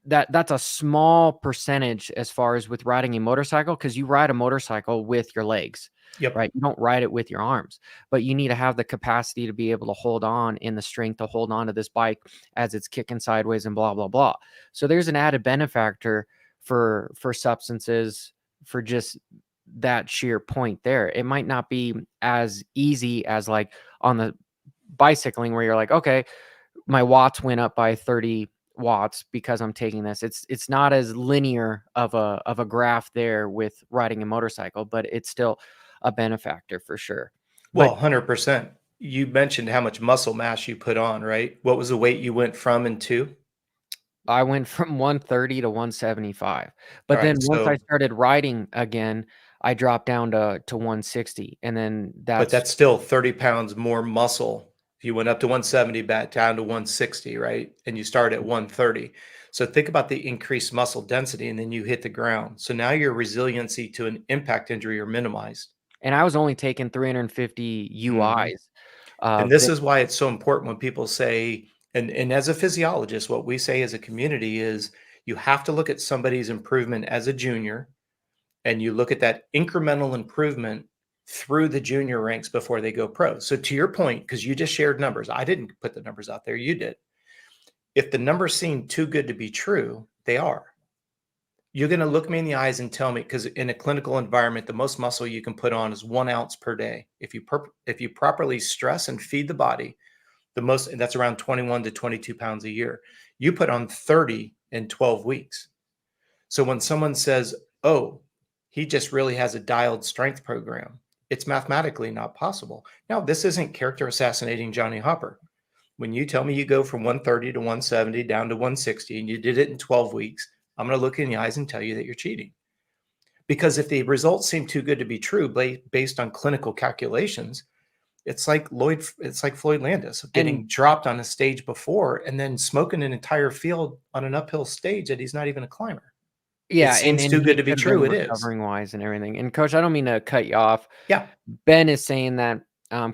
that's a small percentage as far as with riding a motorcycle, because you ride a motorcycle with your legs, right? You don't ride it with your arms, but you need to have the capacity to be able to hold on in the strength to hold on to this bike as it's kicking sideways and blah, blah, blah. So there's an added benefactor for substances for just that sheer point there. It might not be as easy as like on the bicycling where you're like, okay, my watts went up by 30 watts because I'm taking this. It's not as linear of a graph there with riding a motorcycle, but it's still a benefactor for sure. Well, But 100%. You mentioned how much muscle mass you put on, right? What was the weight you went from and to? I went from 130 to 175. All But right. then once I So, started riding again, I dropped down to 160, and then but that's that's still 30 pounds more muscle. If you went up to 170, back down to 160, right? And you start at 130. So think about the increased muscle density and then you hit the ground. So now your resiliency to an impact injury are minimized. and I was only taking 350 Mhm. UIs. And Uh, this is why it's so important when people say, and as a physiologist, what we say as a community is you have to look at somebody's improvement as a junior and you look at that incremental improvement through the junior ranks before they go pro. So to your point, because you just shared numbers, I didn't put the numbers out there, you did. If the numbers seem too good to be true, they are. You're going to look me in the eyes and tell me, because in a clinical environment, the most muscle you can put on is 1 ounce per day. If you properly stress and feed the body, the most, and that's around 21 to 22 pounds a year. You put on 30 in 12 weeks. So when someone says, oh, he just really has a dialed strength program, it's mathematically not possible. Now, this isn't character assassinating Johnny Hopper. When you tell me you go from 130 to 170 down to 160 and you did it in 12 weeks, I'm going to look in the eyes and tell you that you're cheating. Because if the results seem too good to be true based on clinical calculations, it's like Floyd Landis getting and dropped on a stage before and then smoking an entire field on an uphill stage that he's not even a climber. It yeah, seems and too good he to be could have been true. It is. recovering wise and everything. And coach, I don't mean to cut you off. Yeah. Ben is saying that,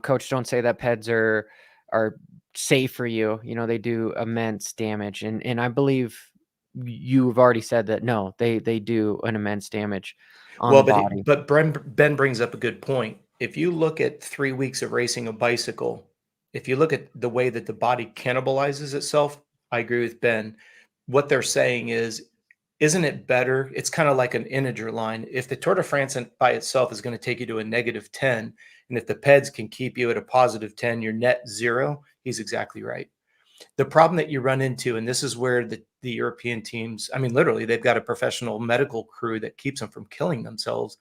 coach, don't say that PEDs are safe for you. You know, they do immense damage, and I believe you've already said that no, they do an immense damage on Well, the but body. Ben brings up a good point. If you look at 3 weeks of racing a bicycle, if you look at the way that the body cannibalizes itself, I agree with Ben. What they're saying is, isn't it better? It's kind of like an integer line. If the Tour de France by itself is going to take you to a -10, and if the PEDs can keep you at a +10, you're net zero. He's exactly right. The problem that you run into, and this is where the European teams, I mean, literally, they've got a professional medical crew that keeps them from killing themselves,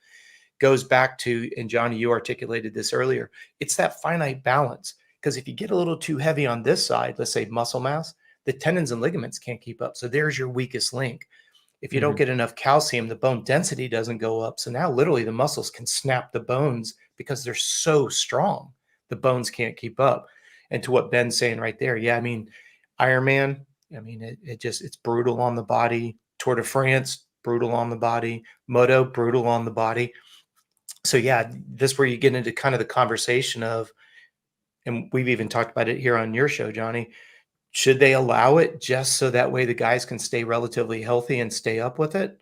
goes back to, and Johnny, you articulated this earlier, it's that finite balance. Because if you get a little too heavy on this side, let's say muscle mass, the tendons and ligaments can't keep up. So there's your weakest link. If you don't Mhm. get enough calcium, the bone density doesn't go up. So now literally the muscles can snap the bones because they're so strong. The bones can't keep up. And to what Ben's saying right there, yeah, I mean, Ironman, I mean, it's brutal on the body. Tour de France, brutal on the body. Moto, brutal on the body. So yeah, this is where you get into kind of the conversation of, and we've even talked about it here on your show, Johnny. Should they allow it just so that way the guys can stay relatively healthy and stay up with it?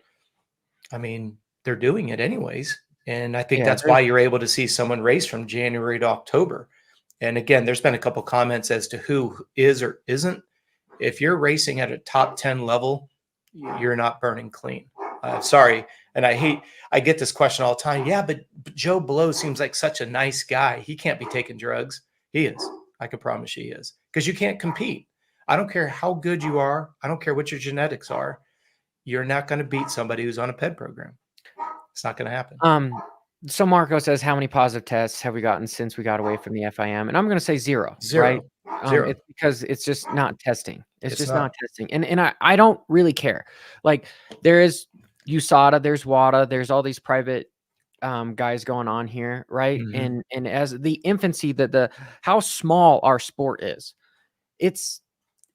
I mean, they're doing it anyways. And I think Yeah, that's there's why you're able to see someone race from January to October. And again, there's been a couple comments as to who is or isn't. If you're racing at a top 10 level, you're not burning clean. Sorry. And I get this question all the time. Yeah, but Joe Blow seems like such a nice guy. He can't be taking drugs. He is. I can promise you he is. Because you can't compete. I don't care how good you are. I don't care what your genetics are. You're not going to beat somebody who's on a PED program. It's not going to happen. um so Marco says, how many positive tests have we gotten since we got away from the FIM? And I'm going to say zero, right? Zero. Zero. It's because it's just not testing. It's It's just not not. testing. And I don't really care. Like, there is USADA, there's WADA, there's all these private guys going on here, right? Mhm. And as the infancy, that the how small our sport is, it's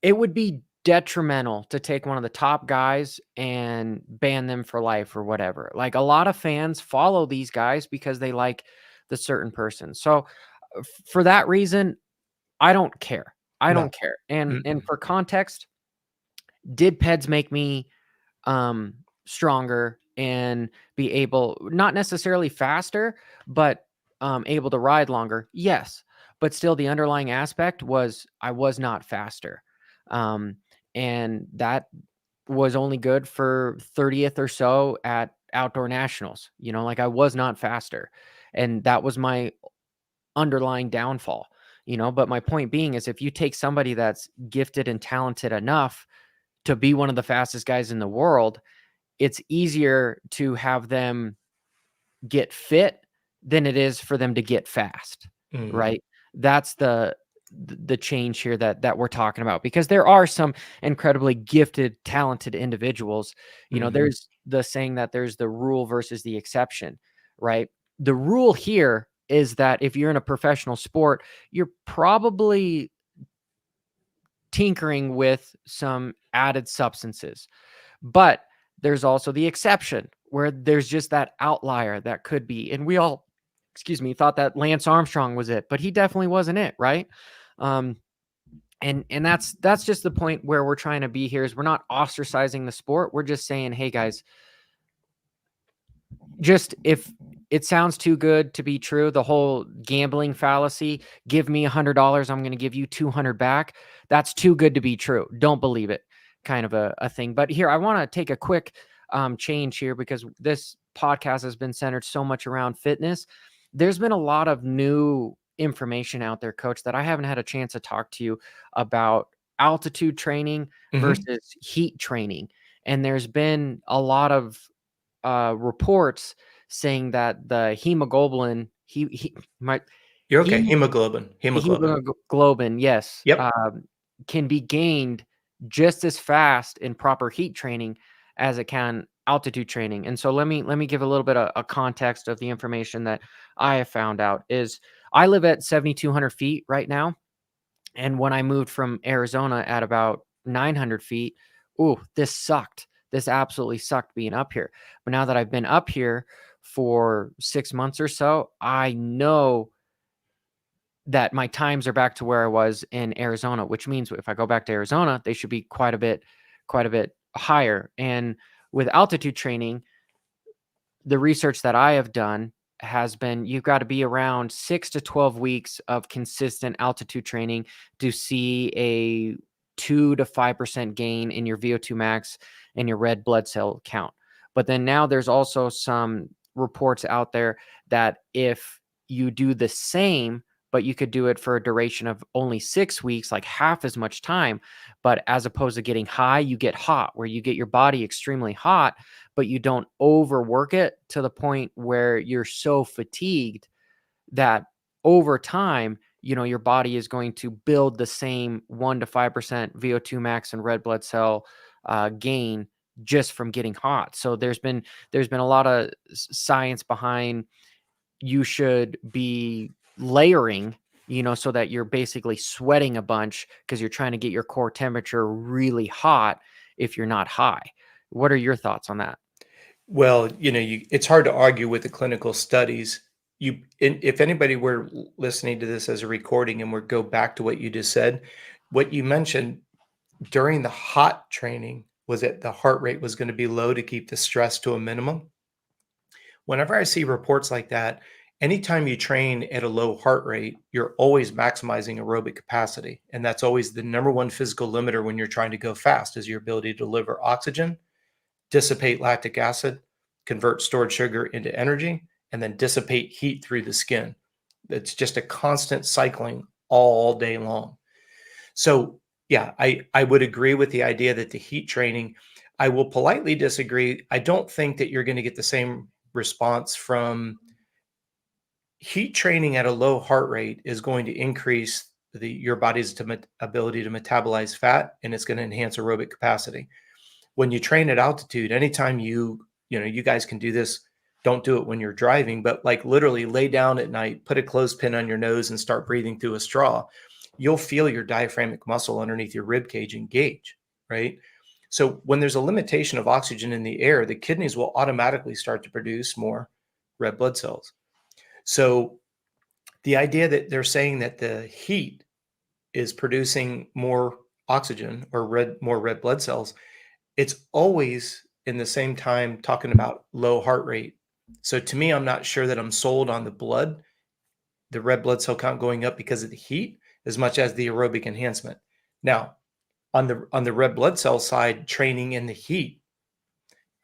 it would be detrimental to take one of the top guys and ban them for life or whatever. Like, a lot of fans follow these guys because they like the certain person. So for that reason, I don't care. I No. don't care. And Mm-mm. for context, did PEDs make me um stronger and be able, not necessarily faster, but able to ride longer? Yes. But still, the underlying aspect was I was not faster. Um and that was only good for 30th or so at outdoor nationals. Like, I was not faster. And that was my underlying downfall. But my point being is, if you take somebody that's gifted and talented enough to be one of the fastest guys in the world, it's easier to have them get fit than it is for them to get fast, Mhm. right? That's the change here that we're talking about, because there are some incredibly gifted, talented individuals. Mhm. There's the saying that there's the rule versus the exception, right? The rule here is that if you're in a professional sport, you're probably tinkering with some added substances. But there's also the exception where there's just that outlier that could be. And we all, thought that Lance Armstrong was it, but he definitely wasn't it, right? Um, and that's just the point where we're trying to be here, is we're not ostracizing the sport. We're just saying, hey guys, just if it sounds too good to be true, the whole gambling fallacy, give me $100, I'm going to give you 200 back. That's too good to be true. Don't believe it, kind of a thing. But here, I want to take a quick change here, because this podcast has been centered so much around fitness. There's been a lot of new information out there, Coach, that I haven't had a chance to talk to you about altitude training Mhm. versus heat training. And there's been a lot of reports saying that the hemoglobin, You're okay. he Hemoglobin. hemoglobin, yes, Yep. can be gained just as fast in proper heat training as it can altitude training. And so let me give a little bit of a context of the information that I have found out. Is I live at 7,200 feet right now, and when I moved from Arizona at about 900 feet, ooh, this sucked. This absolutely sucked being up here. But now that I've been up here for 6 months or so, I know that my times are back to where I was in Arizona, which means if I go back to Arizona, they should be quite a bit higher. And with altitude training, the research that I have done has been, you've got to be around 6 to 12 weeks of consistent altitude training to see a 2 to 5% gain in your VO2 max and your red blood cell count. But then now there's also some reports out there that if you do the same, but you could do it for a duration of only 6 weeks, like half as much time. But as opposed to getting high, you get hot, where you get your body extremely hot, but you don't overwork it to the point where you're so fatigued that over time, your body is going to build the same 1 to 5% VO2 max and red blood cell gain just from getting hot. So there's been a lot of science behind, you should be layering, so that you're basically sweating a bunch because you're trying to get your core temperature really hot if you're not high. What are your thoughts on that? Well, it's hard to argue with the clinical studies. If anybody were listening to this as a recording and would go back to what you just said, what you mentioned during the hot training was that the heart rate was going to be low to keep the stress to a minimum. Whenever I see reports like that, anytime you train at a low heart rate, you're always maximizing aerobic capacity. And that's always the number one physical limiter when you're trying to go fast, is your ability to deliver oxygen, dissipate lactic acid, convert stored sugar into energy, and then dissipate heat through the skin. It's just a constant cycling all day long. So, yeah, I would agree with the idea that the heat training, I will politely disagree. I don't think that you're going to get the same response from heat training at a low heart rate. Is going to increase your body's ability to metabolize fat, and it's going to enhance aerobic capacity. When you train at altitude, anytime you guys can do this, don't do it when you're driving, but like literally lay down at night, put a clothespin on your nose and start breathing through a straw. You'll feel your diaphragmatic muscle underneath your rib cage engage, right? So when there's a limitation of oxygen in the air, the kidneys will automatically start to produce more red blood cells. So the idea that they're saying that the heat is producing more oxygen or more red blood cells, it's always in the same time talking about low heart rate. So to me, I'm not sure that I'm sold on the red blood cell count going up because of the heat as much as the aerobic enhancement. Now, on the red blood cell side, training in the heat,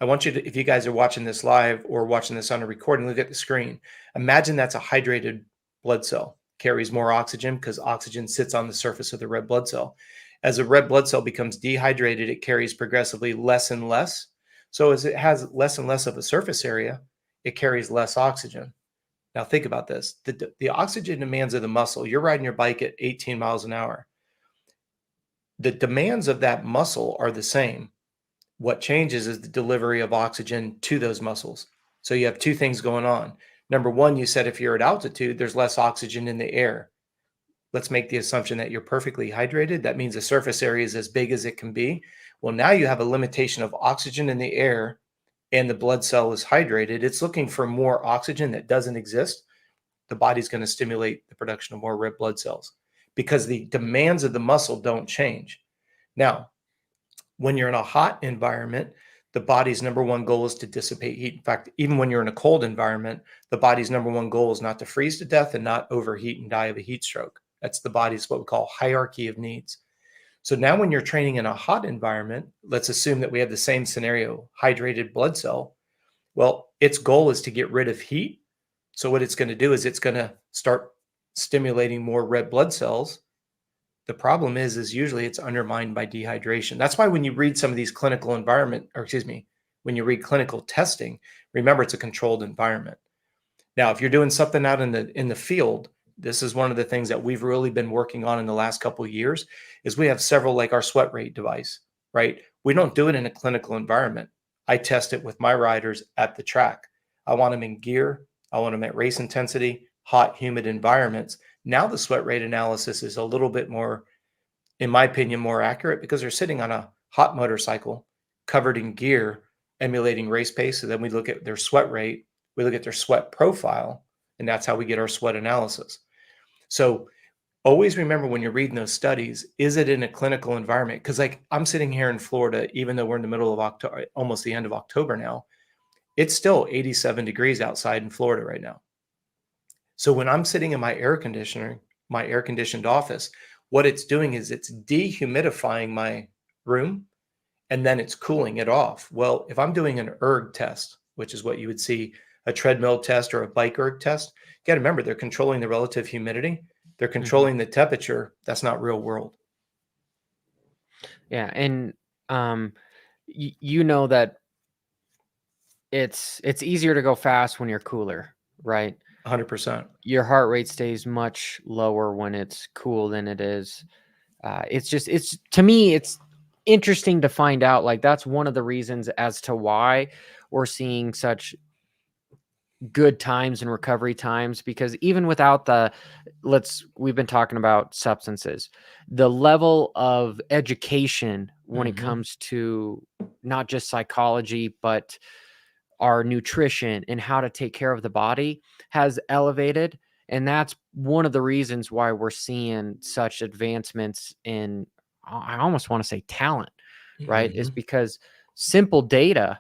I want you to, if you guys are watching this live or watching this on a recording, look at the screen. Imagine that's a hydrated blood cell, carries more oxygen because oxygen sits on the surface of the red blood cell. As a red blood cell becomes dehydrated, it carries progressively less and less. So as it has less and less of a surface area, it carries less oxygen. Now think about this. The oxygen demands of the muscle, you're riding your bike at 18 miles an hour. The demands of that muscle are the same. What changes is the delivery of oxygen to those muscles. So you have two things going on. Number one, you said if you're at altitude, there's less oxygen in the air. Let's make the assumption that you're perfectly hydrated. That means the surface area is as big as it can be. Well, now you have a limitation of oxygen in the air and the blood cell is hydrated. It's looking for more oxygen that doesn't exist. The body's going to stimulate the production of more red blood cells because the demands of the muscle don't change. Now, when you're in a hot environment, the body's number one goal is to dissipate heat. In fact, even when you're in a cold environment, the body's number one goal is not to freeze to death and not overheat and die of a heat stroke. That's the body's what we call hierarchy of needs. So now when you're training in a hot environment, let's assume that we have the same scenario, hydrated blood cell. Well, its goal is to get rid of heat. So what it's going to do is it's going to start stimulating more red blood cells. The problem is usually it's undermined by dehydration. That's why when you read some of these clinical when you read clinical testing, remember it's a controlled environment. Now, if you're doing something out in the field, this is one of the things that we've really been working on in the last couple of years is we have several like our sweat rate device, right? We don't do it in a clinical environment. I test it with my riders at the track. I want them in gear. I want them at race intensity, hot, humid environments. Now the sweat rate analysis is a little bit more, in my opinion, more accurate because they're sitting on a hot motorcycle covered in gear, emulating race pace. So then we look at their sweat rate, we look at their sweat profile, and that's how we get our sweat analysis. So always remember when you're reading those studies, is it in a clinical environment? Because like I'm sitting here in Florida, even though we're in the middle of October, almost the end of October now, it's still 87 degrees outside in Florida right now. So when I'm sitting in my air conditioned office, what it's doing is it's dehumidifying my room and then it's cooling it off. Well, if I'm doing an erg test, which is what you would see a treadmill test or a bike erg test, you got to remember they're controlling the relative humidity. They're controlling the temperature. That's not real world. Yeah. And you know that it's easier to go fast when you're cooler, right? 100%. Your heart rate stays much lower when it's cool than it is. It's to me, it's interesting to find out. Like that's one of the reasons as to why we're seeing such good times and recovery times, because even without we've been talking about substances, the level of education when it comes to not just psychology, but our nutrition and how to take care of the body has elevated. And that's one of the reasons why we're seeing such advancements in, I almost want to say talent, right? Is because simple data,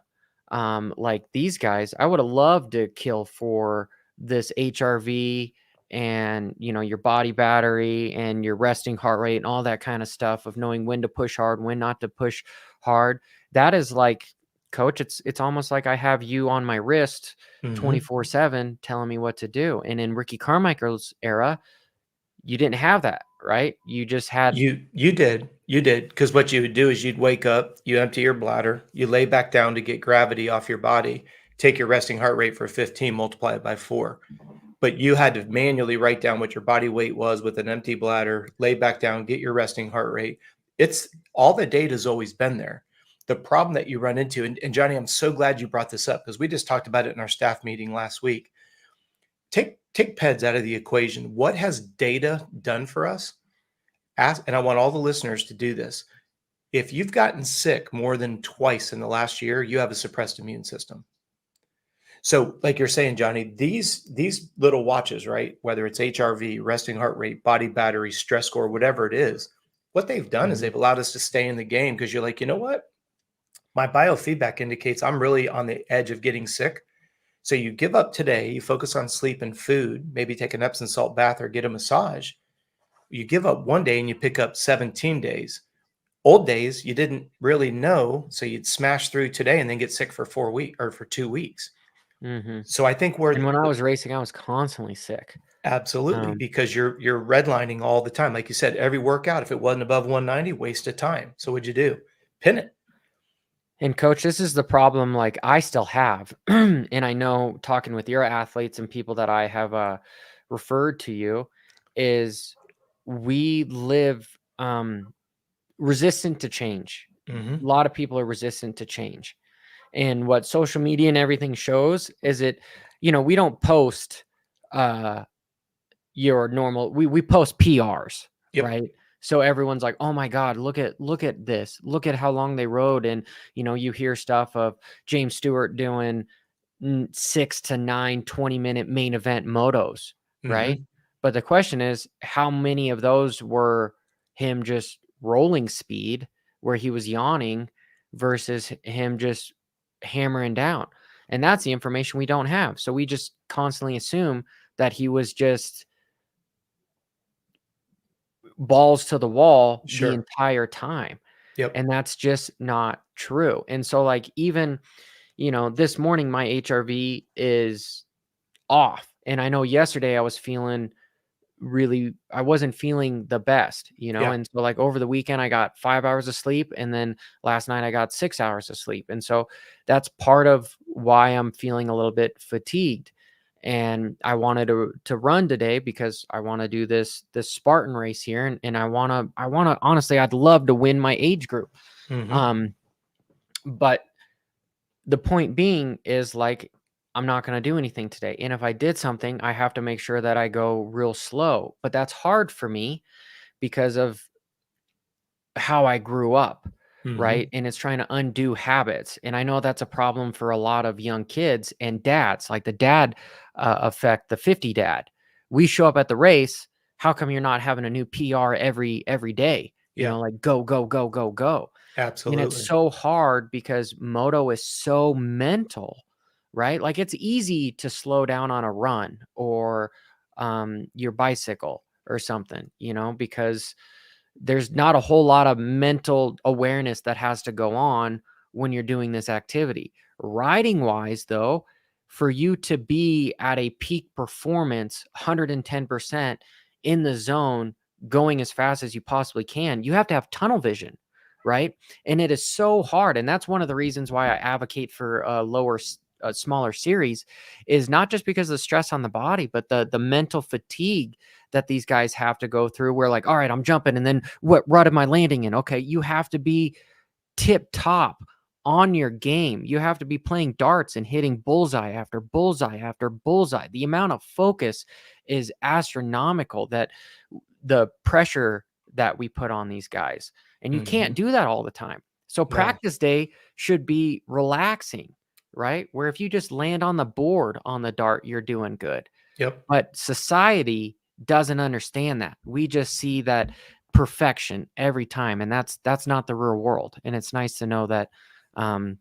like these guys, I would have loved to kill for this HRV and, your body battery and your resting heart rate and all that kind of stuff of knowing when to push hard, when not to push hard. That is like, coach, it's almost like I have you on my wrist 24/7 telling me what to do. And in Ricky Carmichael's era, you didn't have that, right? You just had You did. Because what you would do is you'd wake up, you empty your bladder, you lay back down to get gravity off your body, take your resting heart rate for 15, multiply it by 4. But you had to manually write down what your body weight was with an empty bladder, lay back down, get your resting heart rate. It's all the data's always been there. The problem that you run into, and Johnny, I'm so glad you brought this up because we just talked about it in our staff meeting last week. Take PEDs out of the equation. What has data done for us? And I want all the listeners to do this. If you've gotten sick more than twice in the last year, you have a suppressed immune system. So like you're saying, Johnny, these little watches, right? Whether it's HRV, resting heart rate, body battery, stress score, whatever it is, what they've done is they've allowed us to stay in the game because you're like, you know what? My biofeedback indicates I'm really on the edge of getting sick. So you give up today, you focus on sleep and food, maybe take an Epsom salt bath or get a massage. You give up one day and you pick up 17 days. Old days, you didn't really know. So you'd smash through today and then get sick for 4 weeks or for 2 weeks. Mm-hmm. So I think we're And when I was racing, I was constantly sick. absolutely, because you're redlining all the time. Like you said, every workout, if it wasn't above 190, waste of time. So what'd you do? Pin it. And coach, this is the problem like I still have. And I know talking with your athletes and people that I have referred to you is we live resistant to change. A Hmm. lot of people are resistant to change. And what social media and everything shows is we don't post uh your normal we post PRs, Yep. right? So everyone's like, "Oh my god, look at this. Look at how long they rode." And you hear stuff of James Stewart doing 6 to 9 20-minute main event motos, right? Hmm. But the question is, how many of those were him just rolling speed where he was yawning versus him just hammering down? And that's the information we don't have. So we just constantly assume that he was just balls to the wall the Sure. entire time. Yep. And that's just not true. And so like even, this morning my HRV is off. And I know yesterday I wasn't feeling the best, Yeah. and so like over the weekend I got 5 hours of sleep and then last night I got 6 hours of sleep. And so that's part of why I'm feeling a little bit fatigued. And I wanted to run today because I want to do this Spartan race here. And I want to honestly, I'd love to win my age group. Hmm. Um, but the point being is like I'm not going to do anything today. And if I did something, I have to make sure that I go real slow. But that's hard for me because of how I grew up, Hmm. right? And it's trying to undo habits. And I know that's a problem for a lot of young kids and dads, like the dad effect, the 50 dad. We show up at the race. How come you're not having a new PR every day? Yeah. Like go, go, go, go, go. And it's Absolutely. so hard because moto is so mental, right? Like it's easy to slow down on a run or your bicycle or something, because there's not a whole lot of mental awareness that has to go on when you're doing this activity. Riding wise, though, for you to be at a peak performance, 110% in the zone, going as fast as you possibly can, you have to have tunnel vision, right? And it is so hard. And that's one of the reasons why I advocate for a smaller series, is not just because of the stress on the body, but the mental fatigue that these guys have to go through. Where like, all right, I'm jumping, and then what rut am I landing in? Okay, you have to be tip top on your game. You have to be playing darts and hitting bullseye after bullseye after bullseye. The amount of focus is astronomical, that the pressure that we put on these guys. And you can't Hmm. do that all the time. So No. practice day should be relaxing, right? Where if you just land on the board on the dart, you're doing good. Yep. But society doesn't understand that. We just see that perfection every time, and that's not the real world. And it's nice to know that um,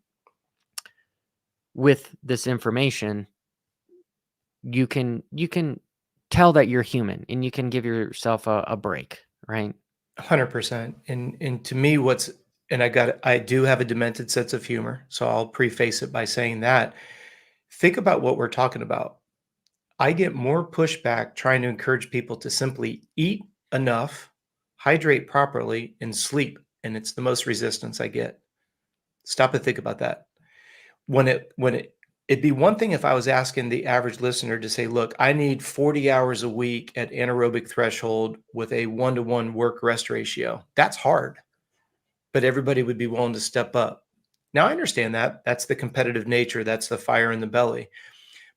with this information, you can tell that you're human and you can give yourself a break, right? 100%. And to me, I do have a demented sense of humor, so I'll preface it by saying that. Think about what we're talking about. I get more pushback trying to encourage people to simply eat enough, hydrate properly, and sleep, and it's the most resistance I get. Stop and think about that. It'd be one thing if I was asking the average listener to say, "Look, I need 40 hours a week at anaerobic threshold with a 1-to-1 work rest ratio." That's hard, but everybody would be willing to step up. Now I understand that. That's the competitive nature, that's the fire in the belly.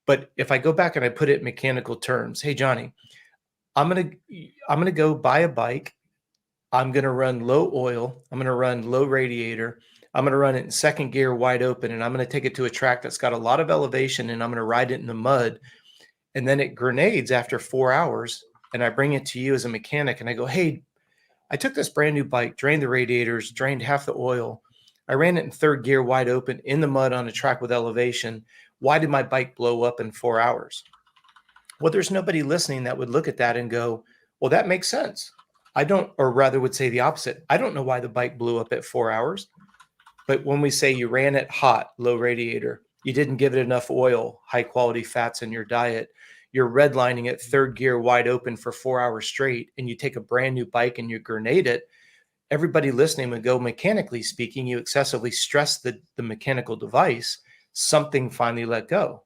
But if I go back and I put it in mechanical terms, "Hey, Johnny, I'm gonna I'm gonna go buy a bike. I'm gonna run low oil. I'm gonna run low radiator. I'm gonna run it in second gear wide open, and I'm gonna take it to a track that's got a lot of elevation, and I'm gonna ride it in the mud. And then it grenades after 4 hours, and I bring it to you as a mechanic, and I go, hey, I took this brand new bike, drained the radiators, drained half the oil. I ran it in third gear wide open in the mud on a track with elevation. Why did my bike blow up in 4 hours?" Well, there's nobody listening that would look at that and go, well, that makes sense. I don't, or rather would say the opposite. I don't know why the bike blew up at 4 hours. But when we say you ran it hot, low radiator, You didn't give it enough oil, high quality fats in your diet. You're redlining it third gear wide open for 4 hours straight, and you take a brand new bike and you grenade it. Everybody listening would go, mechanically speaking, you excessively stress the mechanical device, something finally let go.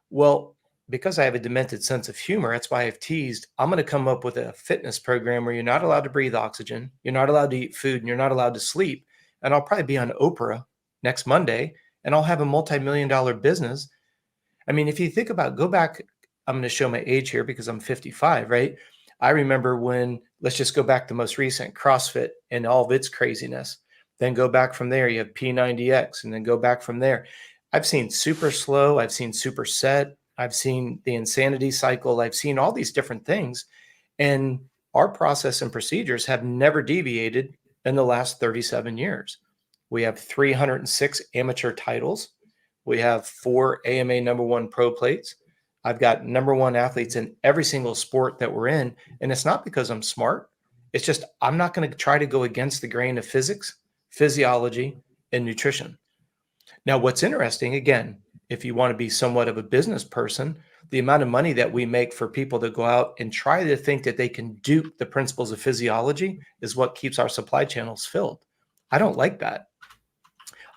Well, because I have a demented sense of humor, that's why I've teased, I'm going to come up with a fitness program where you're not allowed to breathe oxygen, you're not allowed to eat food, and you're not allowed to sleep. And I'll probably be on Oprah next Monday, and I'll have a multi-million-dollar business. I mean, if you think about, go back, I'm going to show my age here because I'm 55, right? I remember when, let's just go back to most recent, CrossFit and all of its craziness. Then go back from there, you have P90X, and then go back from there. I've seen super slow, I've seen super set, I've seen the insanity cycle, I've seen all these different things. And our process and procedures have never deviated in the last 37 years. We have 306 amateur titles. We have 4 AMA #1 pro plates. I've got #1 athletes in every single sport that we're in. And it's not because I'm smart. It's just I'm not going to try to go against the grain of physics, physiology, and nutrition. Now, what's interesting, again, if you want to be somewhat of a business person, the amount of money that we make for people to go out and try to think that they can dupe the principles of physiology is what keeps our supply channels filled. I don't like that.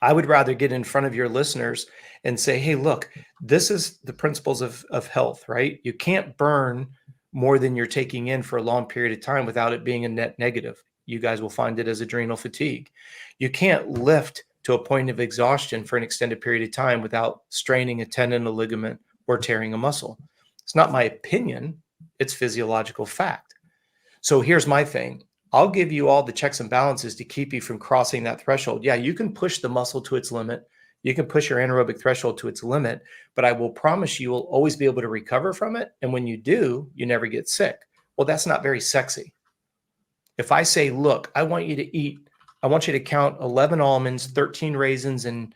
I would rather get in front of your listeners and say, hey, look, this is the principles of health, right? You can't burn more than you're taking in for a long period of time without it being a net negative. You guys will find it as adrenal fatigue. You can't lift to a point of exhaustion for an extended period of time without straining a tendon, a ligament, or tearing a muscle. It's not my opinion, it's physiological fact. So here's my thing. I'll give you all the checks and balances to keep you from crossing that threshold. Yeah, you can push the muscle to its limit. You can push your anaerobic threshold to its limit, but I will promise you will always be able to recover from it. And when you do, you never get sick. Well, that's not very sexy. If I say, look, I want you to count 11 almonds, 13 raisins, and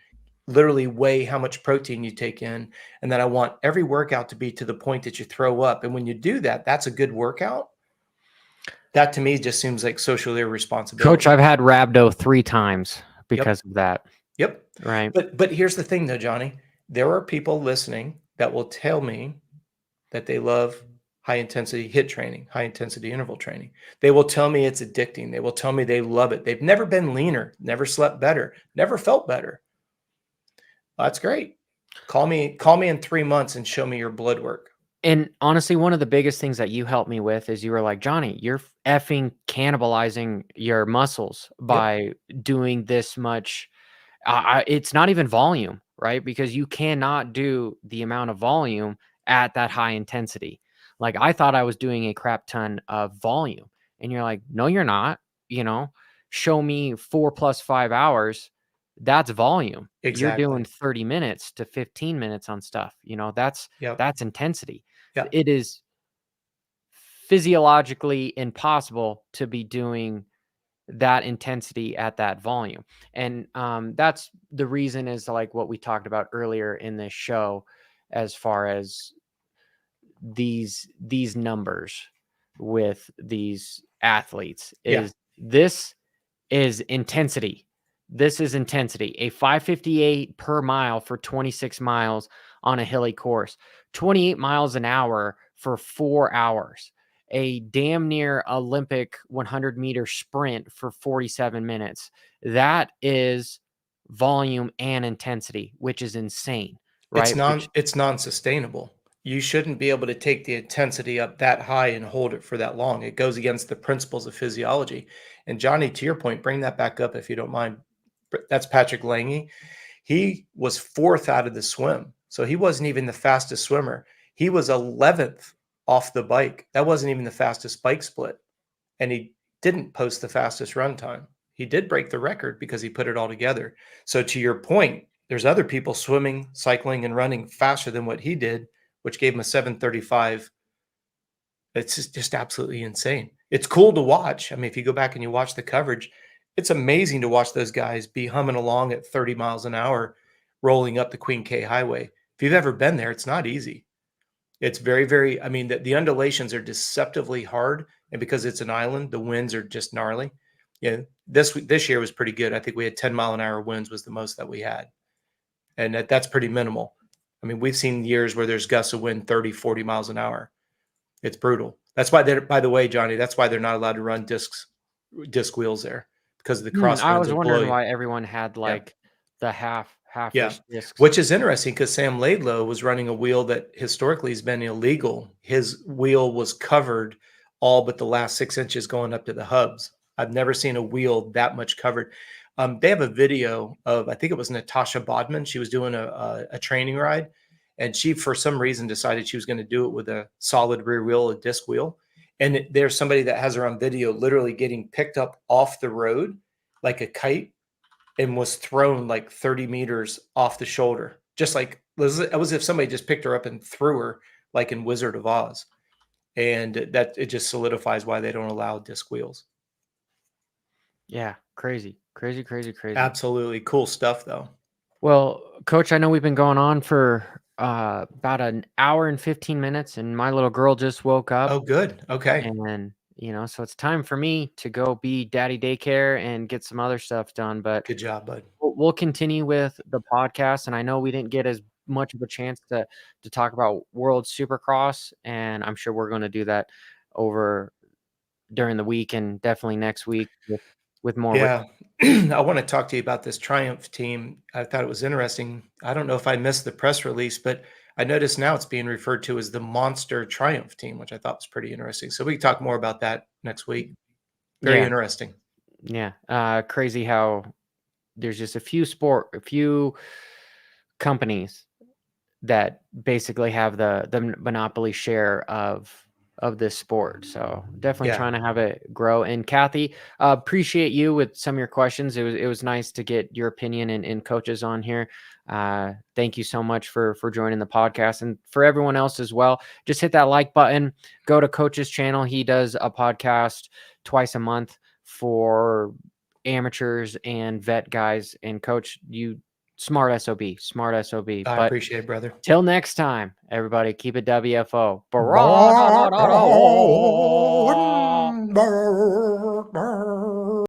literally weigh how much protein you take in. And then I want every workout to be to the point that you throw up. And when you do that, that's a good workout. That to me just seems like social irresponsibility. Coach, I've had rhabdo 3 times because of that. Yep. Right. But here's the thing though, Johnny, there are people listening that will tell me that they love high intensity HIIT training, high intensity interval training. They will tell me it's addicting. They will tell me they love it. They've never been leaner, never slept better, never felt better. That's great. Call me in 3 months and show me your blood work. And honestly, one of the biggest things that you helped me with is you were like, Johnny, you're effing cannibalizing your muscles by doing this much. It's not even volume, right? Because you cannot do the amount of volume at that high intensity. Like I thought I was doing a crap ton of volume. And you're like, no, you're not. Show me 4 + 5 hours. That's volume. Exactly. You're doing 30 minutes to 15 minutes on stuff. That's intensity. Yeah. It is physiologically impossible to be doing that intensity at that volume. And that's the reason is like what we talked about earlier in this show, as far as these numbers with these athletes this is intensity. This is intensity. A 5:58 per mile for 26 miles on a hilly course, 28 miles an hour for 4 hours, a damn near Olympic 100-meter sprint for 47 minutes. That is volume and intensity, which is insane, right? It's non-sustainable. You shouldn't be able to take the intensity up that high and hold it for that long. It goes against the principles of physiology. And Johnny, to your point, bring that back up if you don't mind. That's Patrick Lange. He was 4th out of the swim. So he wasn't even the fastest swimmer. He was 11th off the bike. That wasn't even the fastest bike split. And he didn't post the fastest run time. He did break the record because he put it all together. So to your point, there's other people swimming, cycling, and running faster than what he did, which gave him a 7:35. It's just absolutely insane. It's cool to watch. I mean, if you go back and you watch the coverage, it's amazing to watch those guys be humming along at 30 miles an hour, rolling up the Queen K Highway. If you've ever been there, it's not easy. It's very, very, I mean, the undulations are deceptively hard. And because it's an island, the winds are just gnarly. Yeah, this year was pretty good. I think we had 10-mile-an-hour winds was the most that we had. And that's pretty minimal. I mean, we've seen years where there's gusts of wind 30, 40 miles an hour. It's brutal. That's why they're, by the way, Johnny, that's why they're not allowed to run disc wheels there, because of the I crosswinds was will blow wondering you. why everyone had Yeah. like the Yeah. half-ish discs. Which is interesting because Sam Laidlow was running a wheel that historically has been illegal. His wheel was covered all but the last 6 inches going up to the hubs. I've never seen a wheel that much covered. They have a video of, I think it was Natasha Bodman. She was doing a training ride, and she, for some reason, decided she was going to do it with a solid rear wheel, a disc wheel. And there's somebody that has her on video literally getting picked up off the road like a kite and was thrown like 30 meters off the shoulder. Just like it was as if somebody just picked her up and threw her like in Wizard of Oz. And that it just solidifies why they don't allow disc wheels. Yeah, crazy. Absolutely cool stuff, though. Well, Coach, I know we've been going on for about an hour and 15 minutes, and my little girl just woke up. Oh, good. Okay. And, so it's time for me to go be daddy daycare and get some other stuff done. But Good job, bud. we'll continue with the podcast. And I know we didn't get as much of a chance to talk about World Supercross, and I'm sure we're going to do that over during the week and definitely next week with more. Yeah. I want to talk to you about this Triumph team. I thought it was interesting. I don't know if I missed the press release, but I noticed now it's being referred to as the Monster Triumph team, which I thought was pretty interesting. So we can talk more about that next week. Very interesting. Yeah. Crazy how there's just a few companies that basically have the monopoly share of this sport. So definitely trying to have it grow. And Kathy, appreciate you with some of your questions. It was nice to get your opinion and coaches on here. Thank you so much for joining the podcast, and for everyone else as well. Just hit that like button, go to Coach's channel. He does a podcast twice a month for amateurs and vet guys. And Coach, you smart SOB. I appreciate it, brother. Till next time, everybody, keep it WFO.